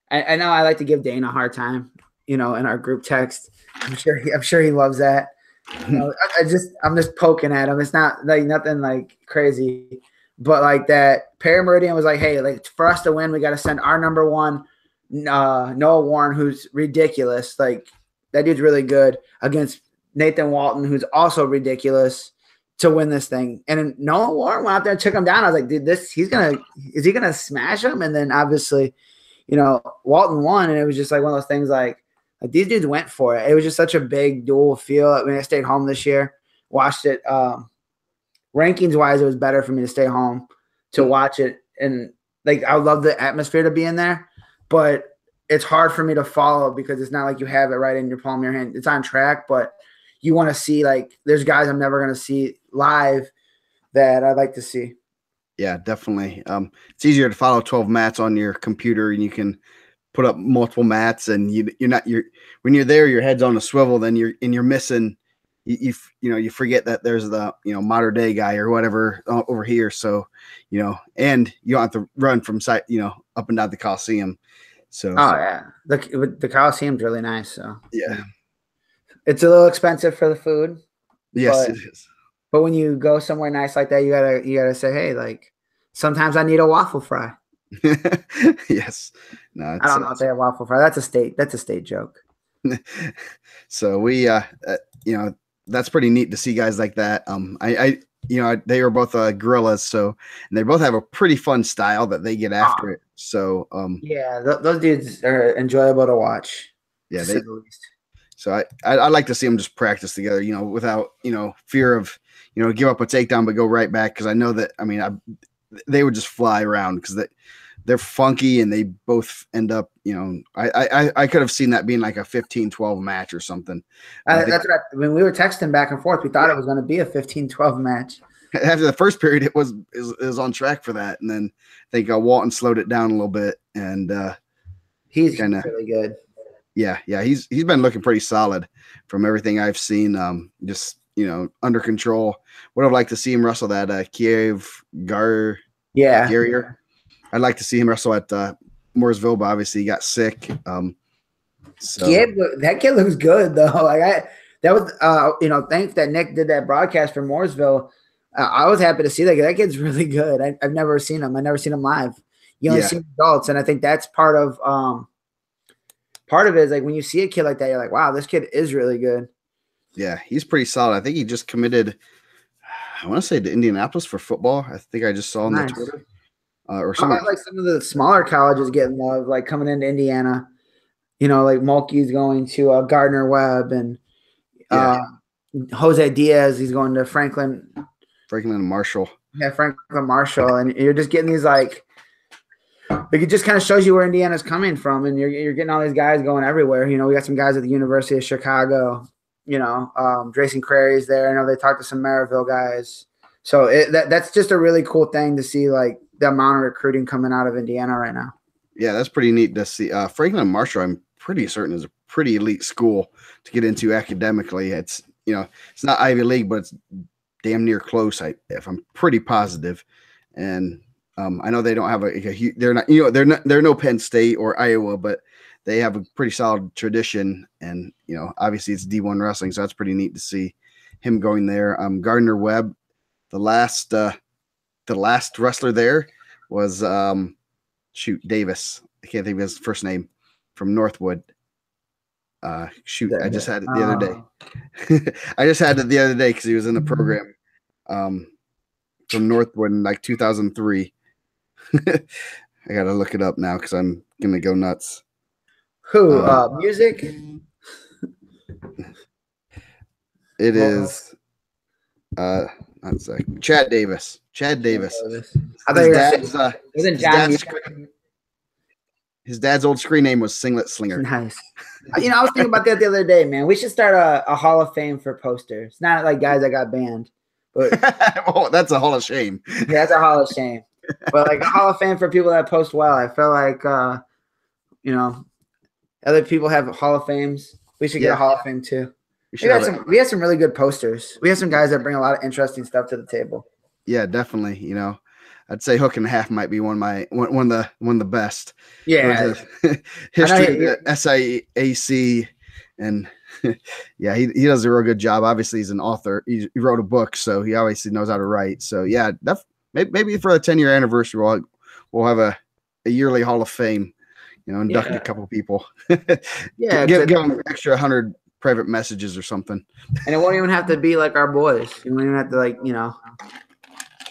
S2: I know I like to give Dane a hard time, in our group text. I'm sure he loves that. I'm just poking at him. It's not like nothing like crazy, but like that Parameridian was like, hey, like for us to win, we got to send our number 1, Noah Warren, who's ridiculous. Like that dude's really good against Nathan Walton, who's also ridiculous to win this thing. And Noah Warren went out there and took him down. I was like, dude, is he gonna smash him? And then obviously, Walton won, and it was just like one of those things like these dudes went for it. It was just such a big dual feel. I mean, I stayed home this year, watched it. Rankings wise, it was better for me to stay home to watch it. And like, I would love the atmosphere to be in there, but it's hard for me to follow because it's not like you have it right in your palm of your hand. It's on track, but you want to see like there's guys I'm never going to see live that I'd like to see.
S1: Yeah, definitely. It's easier to follow 12 mats on your computer, and you can put up multiple mats, and you're when you're there, your head's on a swivel. Then you're missing. You forget that there's the modern day guy or whatever over here. So and you don't have to run from site up and down the Coliseum. So
S2: yeah, the Coliseum's really nice. So
S1: yeah,
S2: it's a little expensive for the food.
S1: yes, it is.
S2: But when you go somewhere nice like that, you gotta say, hey, like sometimes I need a waffle fry.
S1: Yes. No,
S2: I don't know if they have waffle fry. That's a state joke.
S1: So we that's pretty neat to see guys like that. They were both gorillas, so and they both have a pretty fun style that they get after it. So
S2: yeah, those dudes are enjoyable to watch.
S1: Yeah, so I like to see them just practice together, without fear of give up a takedown but go right back, because I know that they would just fly around because they're funky, and they both end up, I could have seen that being like a 15-12 match or something.
S2: That's right. When we were texting back and forth, we thought it was going to be a 15-12 match.
S1: After the first period, it was on track for that, and then I think Walton slowed it down a little bit, and
S2: he's really good.
S1: Yeah, he's been looking pretty solid from everything I've seen. Just under control. Would have liked to see him wrestle that Kiev Garrier. I'd like to see him wrestle at Mooresville, but obviously he got sick. So
S2: that kid looks good though. Like that was thanks that Nick did that broadcast for Mooresville. I was happy to see that kid's really good. I've never seen him. I've never seen him live. You only see adults, and I think that's part of it is like when you see a kid like that, you're like, wow, this kid is really good.
S1: Yeah, he's pretty solid. I think he just committed, I want to say, to Indianapolis for football. I think I just saw on the Twitter. Or something.
S2: Like some of the smaller colleges getting love, like coming into Indiana. Like Mulkey's going to Gardner Webb, and Jose Diaz, he's going to Franklin
S1: Marshall.
S2: Yeah, Franklin Marshall. And you're just getting these it just kind of shows you where Indiana's coming from, and you're getting all these guys going everywhere. We got some guys at the University of Chicago. Drayson Crary's there. I know they talked to some Maryville guys. So that's just a really cool thing to see, like the amount of recruiting coming out of Indiana right now.
S1: Yeah, that's pretty neat to see. Franklin Marshall, I'm pretty certain, is a pretty elite school to get into academically. It's it's not Ivy League, but it's damn near close. If I'm pretty positive, and I know they don't have they're not they're no Penn State or Iowa, but they have a pretty solid tradition, and obviously it's D1 wrestling, so that's pretty neat to see him going there. Gardner Webb, the last wrestler there was Davis. I can't think of his first name, from Northwood. I just had it the other day. I just had it the other day because he was in the program from Northwood in like 2003. I gotta look it up now because I'm gonna go nuts.
S2: Who? Music?
S1: It is. Chad Davis.
S2: I thought
S1: his dad's old screen name was Singlet Slinger.
S2: Nice. I was thinking about that the other day, man. We should start a Hall of Fame for posters. Not like guys that got banned, but
S1: oh, that's a Hall of Shame.
S2: Yeah, that's a Hall of Shame. But like a Hall of Fame for people that post well. I feel like other people have Hall of Fames. We should get a Hall of Fame too. We have some really good posters. We have some guys that bring a lot of interesting stuff to the table.
S1: Yeah, definitely. I'd say Hook and a Half might be one of the best.
S2: Yeah,
S1: history of the SIAC, and yeah, he does a real good job. Obviously, he's an author. He wrote a book, so he obviously knows how to write. So yeah, maybe for the 10-year anniversary, we'll have a yearly Hall of Fame. Induct a couple people.
S2: Yeah,
S1: give them an extra 100 private messages or something.
S2: And it won't even have to be like our boys. You won't even have to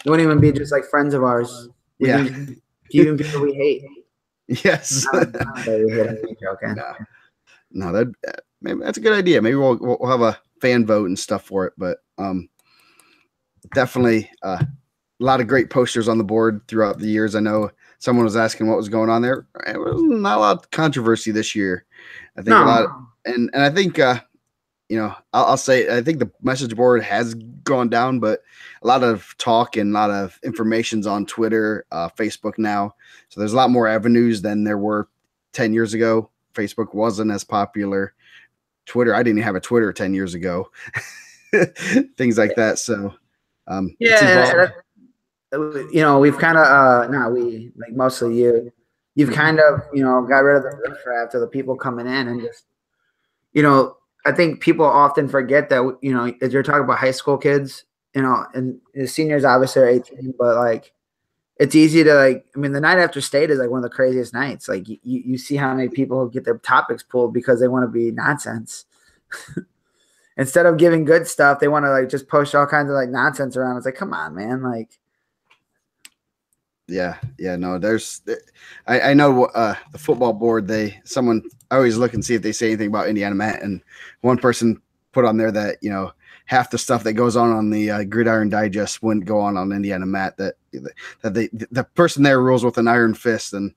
S2: it won't even be just like friends of ours. Even people we hate.
S1: Yes. No, maybe that's a good idea. Maybe we'll have a fan vote and stuff for it. But definitely a lot of great posters on the board throughout the years. I know someone was asking what was going on there. It was not a lot of controversy this year. I think a lot, and I think I'll say I think the message board has gone down, but a lot of talk and a lot of information's on Twitter, Facebook now. So there's a lot more avenues than there were 10 years ago. Facebook wasn't as popular. Twitter, I didn't have a Twitter 10 years ago. Things like that. So it's evolved.
S2: We've kind of not we, like mostly you've kind of got rid of the riffraff of the people coming in, and just I think people often forget that as you're talking about high school kids, and the seniors obviously are 18, but like it's easy to the night after state is like one of the craziest nights. Like you see how many people get their topics pulled because they want to be nonsense. Instead of giving good stuff, they want to like just post all kinds of like nonsense around. It's like, come on, man. Like,
S1: yeah, no, I know the football board, I always look and see if they say anything about Indiana Met, and one person put on there that, half the stuff that goes on the Gridiron Digest wouldn't go on Indiana Met, that the person there rules with an iron fist. And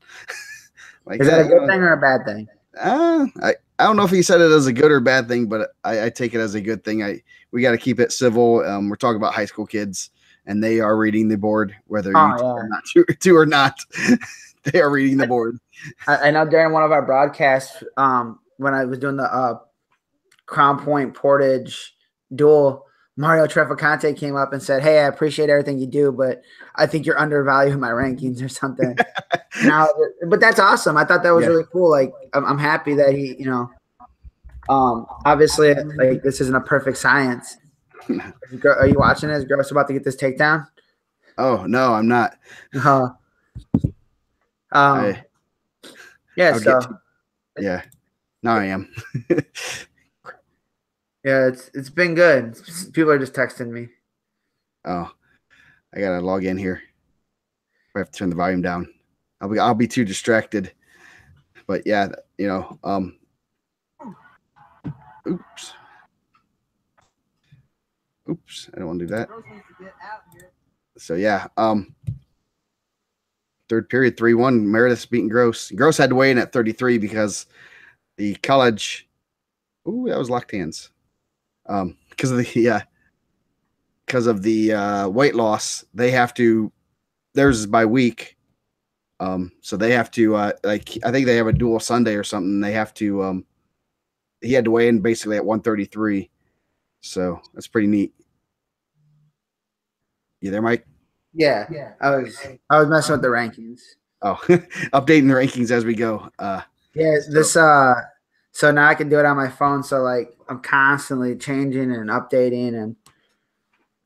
S1: like,
S2: is that a good thing or a bad thing?
S1: I don't know if he said it as a good or bad thing, but I take it as a good thing. We got to keep it civil. We're talking about high school kids, and they are reading the board, whether are not to or not. They are reading the board.
S2: I know during one of our broadcasts, when I was doing the Crown Point Portage duel, Mario Trefficante came up and said, "Hey, I appreciate everything you do, but I think you're undervaluing my rankings or something." But that's awesome. I thought that was really cool. Like, I'm happy that he, obviously, like, this isn't a perfect science. Are you watching this? Gross about to get this takedown?
S1: Oh no, I'm not.
S2: Yeah.
S1: Now I am.
S2: Yeah, it's been good. People are just texting me.
S1: Oh, I gotta log in here. I have to turn the volume down. I'll be too distracted. But yeah, oops, I don't want to do that. So yeah, third period 3-1, Meredith's beating Gross. Gross had to weigh in at 33 because the college. Ooh, that was locked hands. Because of the weight loss, they have to. Theirs is by week. So they have to I think they have a dual Sunday or something. They have to. He had to weigh in basically at 133. So that's pretty neat. You there, Mike?
S2: Yeah. I was messing with the rankings.
S1: Oh, updating the rankings as we go.
S2: So now I can do it on my phone. So like I'm constantly changing and updating, and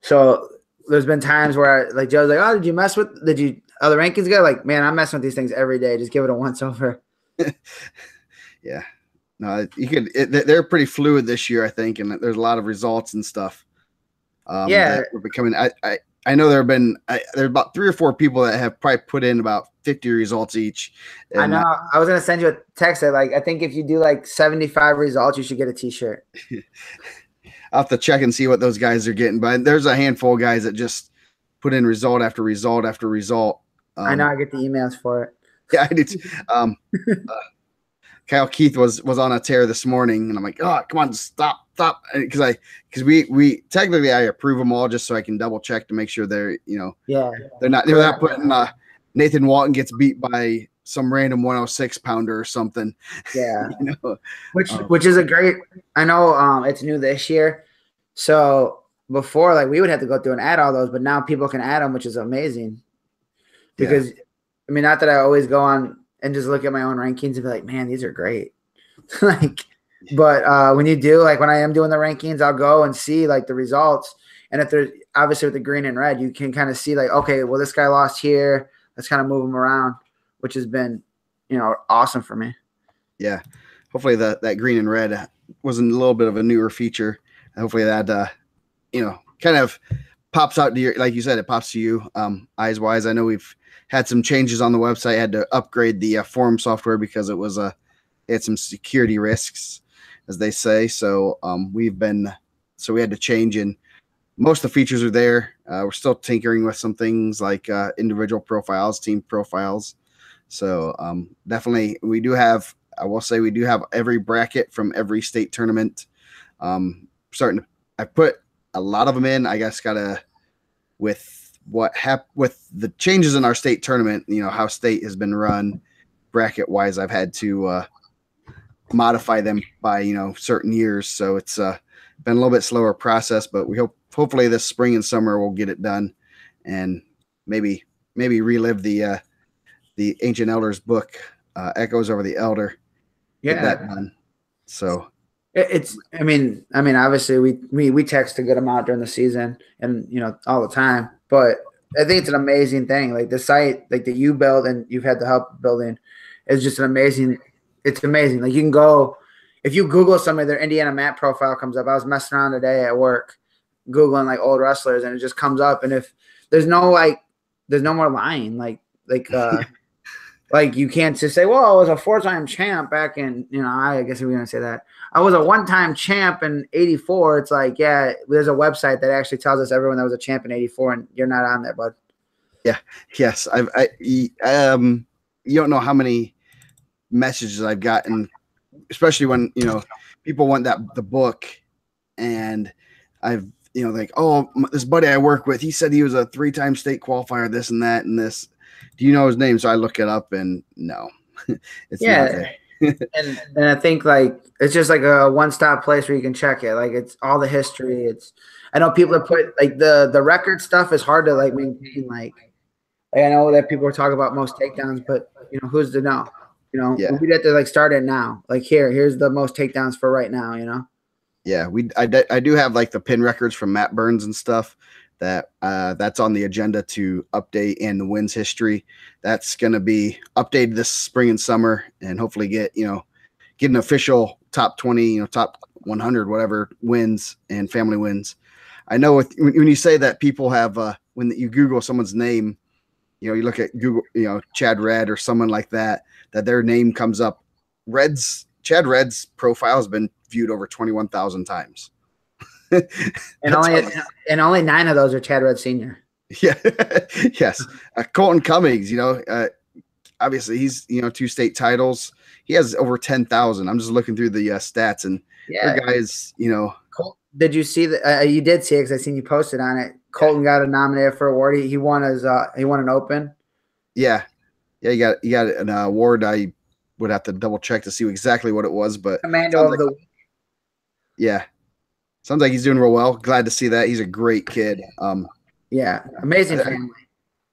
S2: so there's been times where like Joe's like, "Oh, did you the rankings go?" Like, man, I'm messing with these things every day. Just give it a once over.
S1: Yeah. No, they're pretty fluid this year, I think, and there's a lot of results and stuff. That we're becoming. I know there's about 3 or 4 people that have probably put in about 50 results each.
S2: I know. I was gonna send you a text. I think if you do like 75 results, you should get a T-shirt.
S1: I'll have to check and see what those guys are getting, but there's a handful of guys that just put in result after result after result.
S2: I know. I get the emails for it.
S1: Yeah, I did. Kyle Keith was on a tear this morning, and I'm like, "Oh, come on, stop!" Because we technically I approve them all just so I can double check to make sure they're they're not putting Nathan Walton gets beat by some random 106 pounder or something.
S2: Yeah, which is a great. I know it's new this year, so before like we would have to go through and add all those, but now people can add them, which is amazing. Because not that I always go on and just look at my own rankings and be like, man, these are great. But when you do, like when I am doing the rankings, I'll go and see like the results. And if there's obviously with the green and red, you can kind of see like, okay, well, this guy lost here. Let's kind of move him around, which has been, awesome for me.
S1: Yeah. Hopefully that green and red was a little bit of a newer feature. Hopefully that, kind of pops out to you. Like you said, it pops to you eyes wise. I know we've had some changes on the website. Had to upgrade the forum software because it had some security risks, as they say. So we had to change, and most of the features are there. We're still tinkering with some things like individual profiles, team profiles. So definitely I will say we do have every bracket from every state tournament. I put a lot of them in. I guess with what happened with the changes in our state tournament, how state has been run. bracket wise, I've had to modify them by, you know, certain years. So it's been a little bit slower process, but we hopefully this spring and summer we'll get it done, and maybe relive the Ancient Elders book, Echoes Over the Elder. Get that done. So
S2: it's, I mean, obviously we text a good amount during the season and, you know, all the time, but I think it's an amazing thing. Like the site, like that you build and you've had the help building is just an amazing, it's amazing. Like you can go, if you Google somebody, their Indiana map profile comes up. I was messing around today at work, Googling like old wrestlers, and it just comes up. And if there's no more lying, like you can't just say, well, I was a 4-time champ back in, you know, I guess we're going to say that. I was a 1-time champ in 84. It's like, yeah, there's a website that actually tells us everyone that was a champ in 84 and you're not on there, bud.
S1: Yeah. Yes. You don't know how many messages I've gotten, especially when, you know, people want the book, and I've, you know, like, oh, this buddy I work with, he said he was a 3-time state qualifier, this and that and this. Do you know his name? So I look it up, and no, it's not there.
S2: and I think like it's just like a one-stop place where you can check it. Like it's all the history. I know people have put like the record stuff is hard to like maintain. Like I know that people are talking about most takedowns, but you know, who's to know? You know, we'd have to like start it now. Like here's the most takedowns for right now. You know.
S1: Yeah, I do have like the pin records from Matt Burns and stuff. That's on the agenda to update, and the wins history that's going to be updated this spring and summer, and hopefully get an official top 20, you know, top 100, whatever wins and family wins. I know when you say that, people have when you Google someone's name, you know, you look at Google, you know, Chad Red or someone like that their name comes up. Chad Red's profile has been viewed over 21,000 times.
S2: and only 9 of those are Chad Red Sr.
S1: Yeah. Yes. Colton Cummings, you know, obviously he's, you know, 2 state titles. He has over 10,000. I'm just looking through the stats, and the guys, you know.
S2: Did you see that? You did see it, because I seen you posted on it. Colton got a nominated for award. He won an open.
S1: Yeah. Yeah. He got an award. I would have to double check to see exactly what it was, but
S2: Commando of the week.
S1: Yeah. Sounds like he's doing real well. Glad to see that. He's a great kid.
S2: Yeah, amazing family.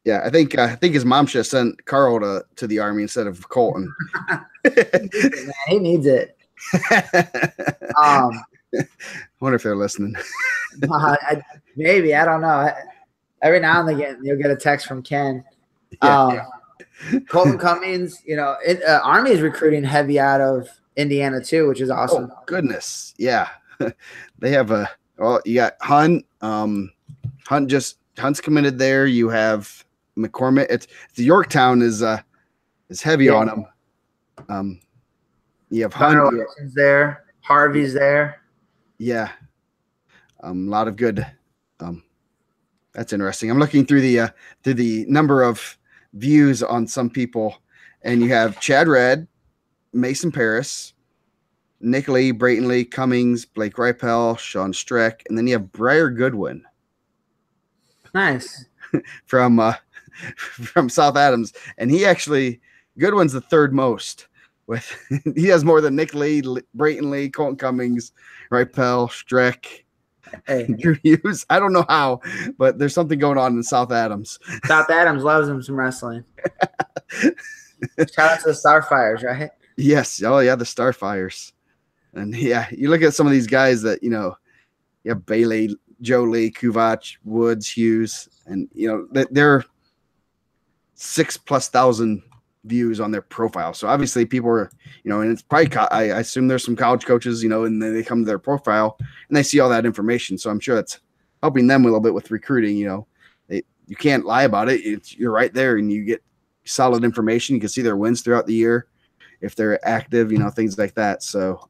S1: Yeah, I think his mom should have sent Carl to the Army instead of Colton.
S2: He needs it.
S1: Wonder if they're listening.
S2: Maybe, I don't know. Every now and again, you'll get a text from Ken. Colton Cummings, you know, Army is recruiting heavy out of Indiana too, which is awesome.
S1: Oh, goodness, yeah. They have you got Hunt. Hunt's committed there. You have McCormick. It's the Yorktown is heavy on him. You have Hunt
S2: there. Harvey's there.
S1: Yeah. A lot of good. That's interesting. I'm looking through the number of views on some people, and you have Chad Red, Mason Paris, Nick Lee, Brayton Lee, Cummings, Blake Ripel, Sean Streck, and then you have Briar Goodwin.
S2: Nice.
S1: from South Adams, and Goodwin's the 3rd most. He has more than Nick Lee, Brayton Lee, Colton Cummings, Ripel, Streck, Drew Hughes. I don't know how, but there's something going on in South Adams.
S2: South Adams loves him some wrestling. Shout out to the Starfires, right?
S1: Yes. Oh yeah, the Starfires. And yeah, you look at some of these guys that, you know, you have Bailey, Joe Lee, Kuvac, Woods, Hughes, and you know they're 6,000+ views on their profile. So obviously people are, you know, and it's probably I assume there's some college coaches, you know, and they come to their profile and they see all that information. So I'm sure it's helping them a little bit with recruiting. You know, you can't lie about it. You're right there, and you get solid information. You can see their wins throughout the year if they're active, you know, things like that. So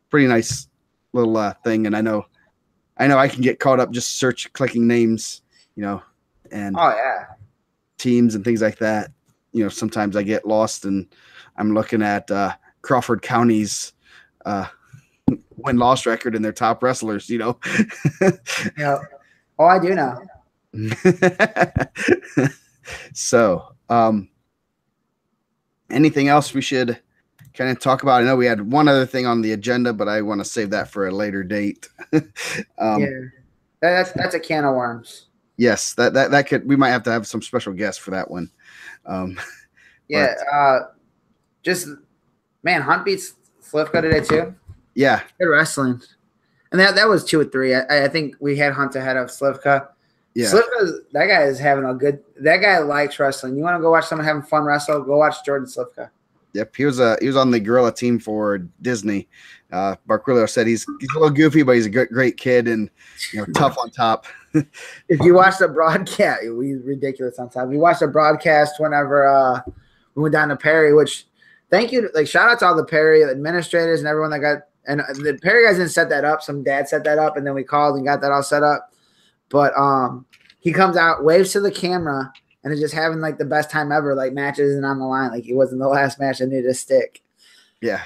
S1: pretty nice little thing. And I know I can get caught up just clicking names, you know, and teams and things like that. You know, sometimes I get lost and I'm looking at Crawford County's win-loss record and their top wrestlers, you know.
S2: Yeah. Oh, I do know.
S1: So, anything else we should kind of talk about? I know we had one other thing on the agenda, but I want to save that for a later date.
S2: Yeah, that's a can of worms.
S1: Yes, that could, we might have to have some special guests for that one.
S2: Yeah, just man, Hunt beats Slivka today too.
S1: Yeah,
S2: good wrestling, and that was 2 or 3. I think we had Hunt ahead of Slivka.
S1: yeah.
S2: That guy is having a good. That guy likes wrestling. You want to go watch someone having fun wrestle? Go watch Jordan Slivka.
S1: Yep, he was on the Gorilla team for Disney. Barquillo said he's a little goofy, but he's a great kid and tough on top.
S2: If you watch the broadcast, we ridiculous on top. We watched the broadcast whenever we went down to Perry. Which, thank you, like shout out to all the Perry administrators and everyone that got. And the Perry guys didn't set that up. Some dad set that up, and then we called and got that all set up. But he comes out, waves to the camera, and is just having like the best time ever. Like matches isn't on the line. Like it wasn't the last match that needed a stick.
S1: Yeah,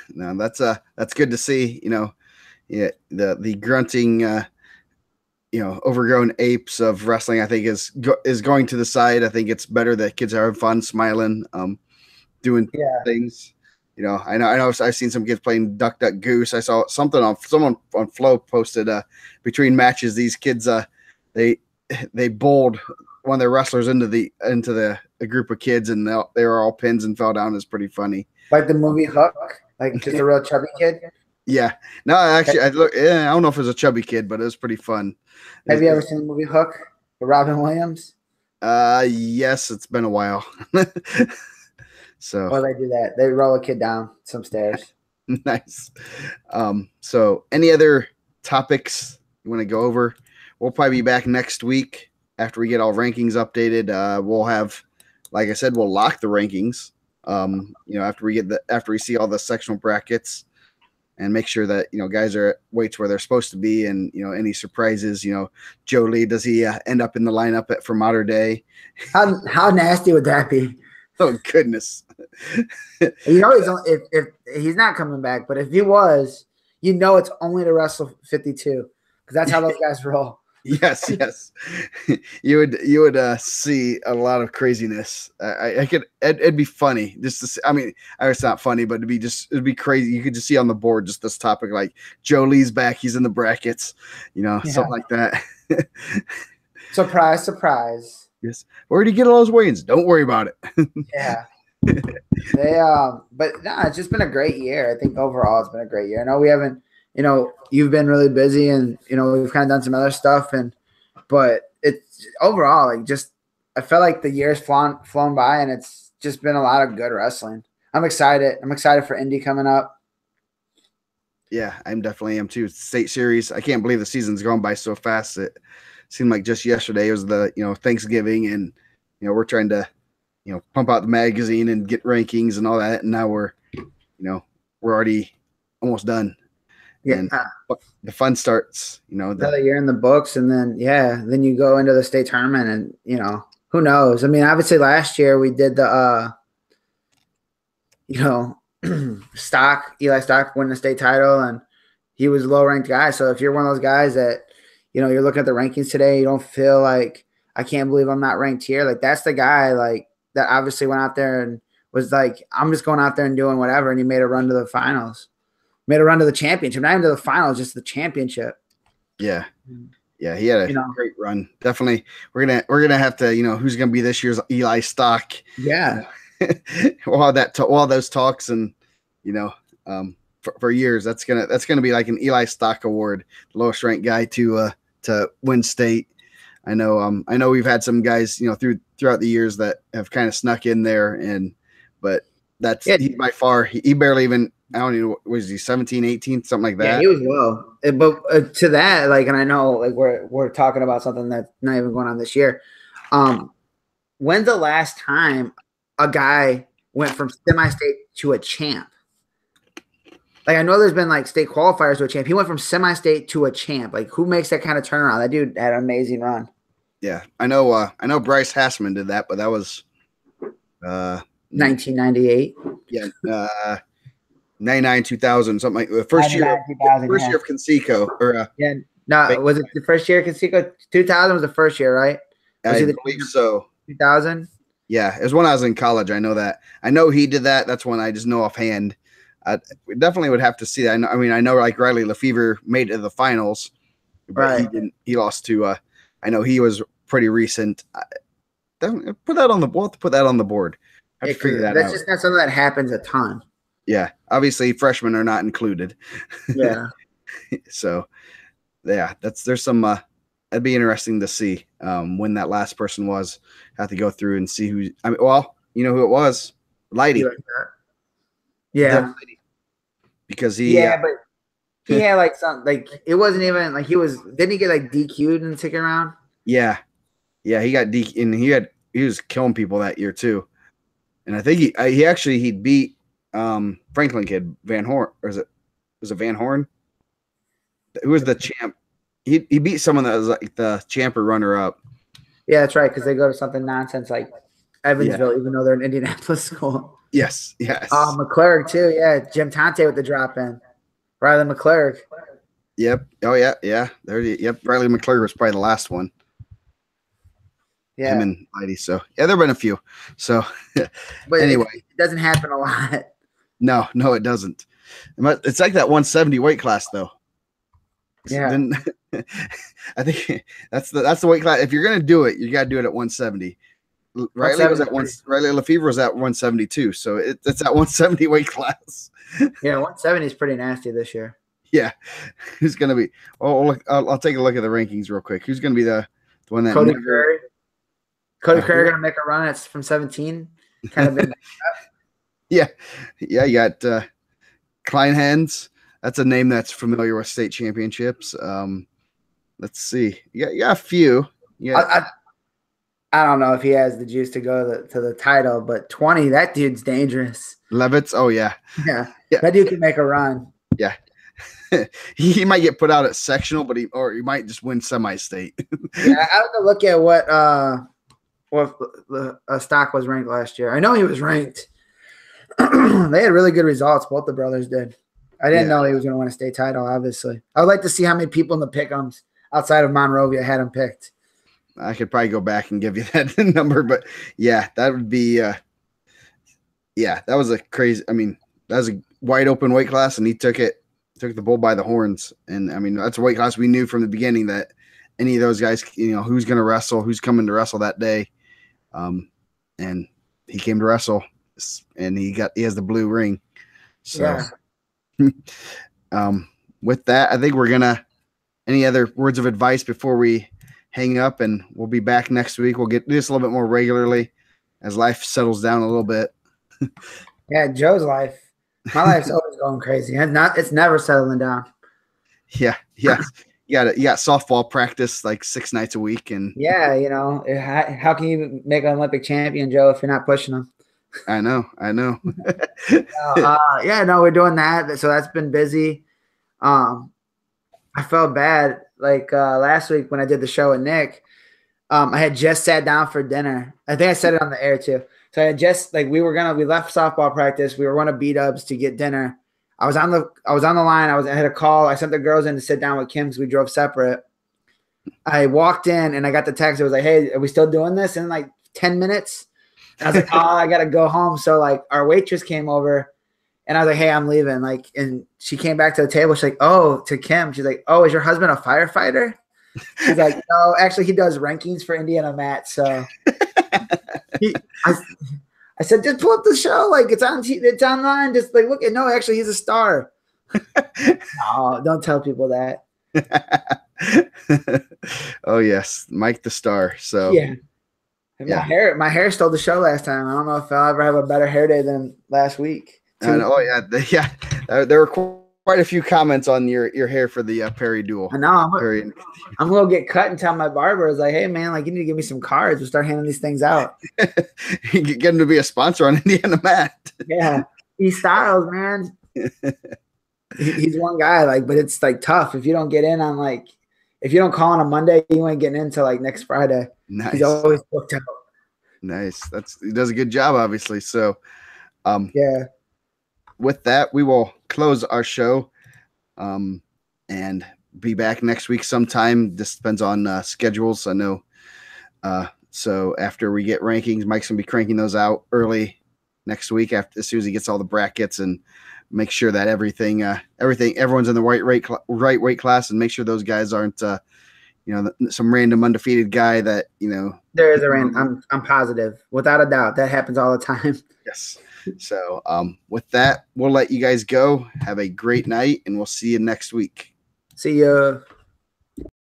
S1: no, that's good to see. Yeah, the grunting, overgrown apes of wrestling, I think is going to the side. I think it's better that kids are having fun, smiling, doing things. I know I've seen some kids playing Duck Duck Goose. I saw someone on Flow posted between matches, these kids they bowled one of their wrestlers into a group of kids, and they were all pins and fell down. It's pretty funny.
S2: Like the movie Hook, like just a real chubby kid.
S1: Yeah. No, actually, I don't know if it was a chubby kid, but it was pretty fun.
S2: Have you ever seen the movie Hook with Robin Williams?
S1: Yes, it's been a while. So.
S2: Well, they do that. They roll a kid down some stairs.
S1: Nice. So any other topics you want to go over? We'll probably be back next week after we get all rankings updated. We'll have, like I said, we'll lock the rankings. After we see all the sectional brackets and make sure that guys are at weights where they're supposed to be, and any surprises. Joe Lee, does he end up in the lineup for Modern Day?
S2: How nasty would that be?
S1: Oh goodness!
S2: If he's not coming back, but if he was, it's only to wrestle 52 because that's how those guys roll.
S1: Yes. You would see a lot of craziness. It'd be funny just to see. I mean, it's not funny, but it'd be crazy. You could just see on the board just this topic, like Joe Lee's back, he's in the brackets, something like that.
S2: Surprise.
S1: Yes. Where did he get all those weigh-ins? Don't worry about it.
S2: Yeah. But no, it's just been a great year. I think overall it's been a great year. I know we haven't, you've been really busy, and we've kind of done some other stuff, but it's overall I felt like the year's flown by, and it's just been a lot of good wrestling. I'm excited. I'm excited for Indy coming up.
S1: Yeah, I definitely am too. State Series. I can't believe the season's gone by so fast. It seemed like just yesterday it was the Thanksgiving, and we're trying to pump out the magazine and get rankings and all that, and now we're already almost done. Yeah, and the fun starts.
S2: Another year in the books, and then you go into the state tournament, and who knows? I mean, obviously last year we did the Eli Stock win the state title, and he was a low ranked guy. So if you're one of those guys that you're looking at the rankings today, you don't feel like, I can't believe I'm not ranked here. Like that's the guy that obviously went out there and was like, I'm just going out there and doing whatever. And he made a run to the finals, made a run to the championship, not even to the finals, just the championship.
S1: Yeah. Yeah. He had a great run. Definitely. We're going to have to, who's going to be this year's Eli Stock.
S2: Yeah.
S1: All those talks, and, for years, that's going to be like an Eli Stock award, lowest ranked guy to win state. I know we've had some guys, throughout the years that have kind of snuck in there, but he by far, he barely even, I don't even, was he 17, 18, something like that?
S2: Yeah, he was low. But to that, and I know we're talking about something that's not even going on this year. When's the last time a guy went from semi-state to a champ? I know there's been state qualifiers to a champ. He went from semi-state to a champ. Who makes that kind of turnaround? That dude had an amazing run.
S1: Yeah, I know Bryce Hassman did that, but that was
S2: 1998.
S1: Yeah, 99, 2000, something like the first year of Conseco.
S2: Was it the first year of Conseco? 2000 was the first year, right?
S1: I believe so.
S2: 2000.
S1: Yeah, it was when I was in college. I know that. I know he did that. That's one I just know offhand. We definitely would have to see that. I know like Riley Lefevre made it to the finals, but he
S2: Right.
S1: didn't. He lost to. I know he was pretty recent. Put that on the. We'll have to put that on the board. Have
S2: Yeah,
S1: to figure
S2: because
S1: that
S2: that's
S1: out.
S2: just not something that happens a ton.
S1: Yeah, obviously freshmen are not included.
S2: Yeah.
S1: So yeah, there's some. It'd be interesting to see when that last person was. Have to go through and see who. I mean, well, you know who it was,
S2: You
S1: Lighty.
S2: like that?
S1: Dylan
S2: Yeah.
S1: Lighty, because he.
S2: Yeah, but he had like some like it wasn't even like he was didn't he get like DQ'd in the second round?
S1: Yeah, yeah, he got and he was killing people that year too. And I think he beat Franklin kid Van Horn, or was it Van Horn? Who was the champ? He beat someone that was like the champ or runner up.
S2: Yeah, that's right, because they go to something nonsense like
S1: Yeah.
S2: Evansville, even though they're an Indianapolis school.
S1: Yes. Yes.
S2: McClurg too, yeah. Jim Tante with the drop in. Riley McClurg.
S1: Yep. Oh yeah. Yeah. Yep. Riley McClure was probably the last one.
S2: Yeah.
S1: Him and Lighty. So yeah, there've been a few. So
S2: But
S1: anyway,
S2: it doesn't happen a lot.
S1: no, it doesn't. It's like that 170 weight class though.
S2: Yeah.
S1: Then I think that's the weight class. If you're gonna do it, you got to do it at 170. Riley was at Riley Lefevre was at 172, so it's at 170 weight class.
S2: Yeah, 170 is pretty nasty this year.
S1: Yeah, who's gonna be? Oh, look, I'll take a look at the rankings real quick. Who's gonna be the one that
S2: Cody Curry? Cody Curry gonna make a run at from 17. Kind of been.
S1: Yeah. You got Kleinhans. That's a name that's familiar with state championships. Let's see. You got a few. Yeah.
S2: I don't know if he has the juice to go to the title, but 20, that dude's dangerous.
S1: Levitz. Oh yeah.
S2: Yeah. That dude can make a run.
S1: Yeah. he might get put out at sectional, but he might just win semi-state.
S2: Yeah, I have to look at what the stock was ranked last year. I know he was ranked. They had really good results. Both the brothers did. I didn't know he was going to win a state title, obviously. I would like to see how many people in the pick'ems outside of Monrovia had him picked.
S1: I could probably go back and give you that number, but yeah, that would be that was a crazy. I mean, that was a wide open weight class, and he took the bull by the horns. And I mean, that's a weight class we knew from the beginning that any of those guys, who's going to wrestle, who's coming to wrestle that day. And he came to wrestle, and he has the blue ring. So, with that, I think we're gonna. Any other words of advice before we hang up? And we'll be back next week. We'll get this a little bit more regularly as life settles down a little bit.
S2: Yeah, Joe's life. My life's always going crazy. It's never settling down.
S1: Yeah. You got softball practice like 6 nights a week, and
S2: how can you make an Olympic champion, Joe, if you're not pushing them?
S1: I know.
S2: We're doing that. So that's been busy. I felt bad like last week when I did the show with Nick. I had just sat down for dinner. I think I said it on the air too. So I had just we left softball practice. We were going to B-Dubs to get dinner. I was on the line. I had a call. I sent the girls in to sit down with Kim because we drove separate. I walked in and I got the text. It was like, "Hey, are we still doing this in like 10 minutes?" And I was like, "Oh, I gotta go home." So like our waitress came over, and I was like, "Hey, I'm leaving." And she came back to the table. She's like, "Oh," to Kim. She's like, "Oh, is your husband a firefighter?" She's like, "No, actually, he does rankings for Indiana Mat." So I said, "Just pull up the show. Like it's online. Just like look at. No, actually, he's a star." No, don't tell people that.
S1: Oh yes, Mike the Star. So
S2: yeah. My hair stole the show last time. I don't know if I'll ever have a better hair day than last week.
S1: There were quite a few comments on your hair for the Perry duel.
S2: I know. I'm gonna get cut and tell my barber is like, "Hey man, like you need to give me some cards. We'll start handing these things out."
S1: Get him to be a sponsor on Indiana Mat.
S2: Yeah, he styles, man. He's one guy, but it's tough if you don't get in on if you don't call on a Monday, you ain't getting in until next Friday.
S1: Nice.
S2: He's always booked out.
S1: Nice. He does a good job, obviously. So,
S2: yeah.
S1: With that, we will close our show, and be back next week sometime. This depends on schedules. I know So after we get rankings, Mike's gonna be cranking those out early next week as soon as he gets all the brackets and make sure that everyone's in the right weight class, and make sure those guys aren't some random undefeated guy that
S2: There is a random. I'm positive, without a doubt, that happens all the time.
S1: Yes. So with that, we'll let you guys go. Have a great night, and we'll see you next week.
S2: See ya.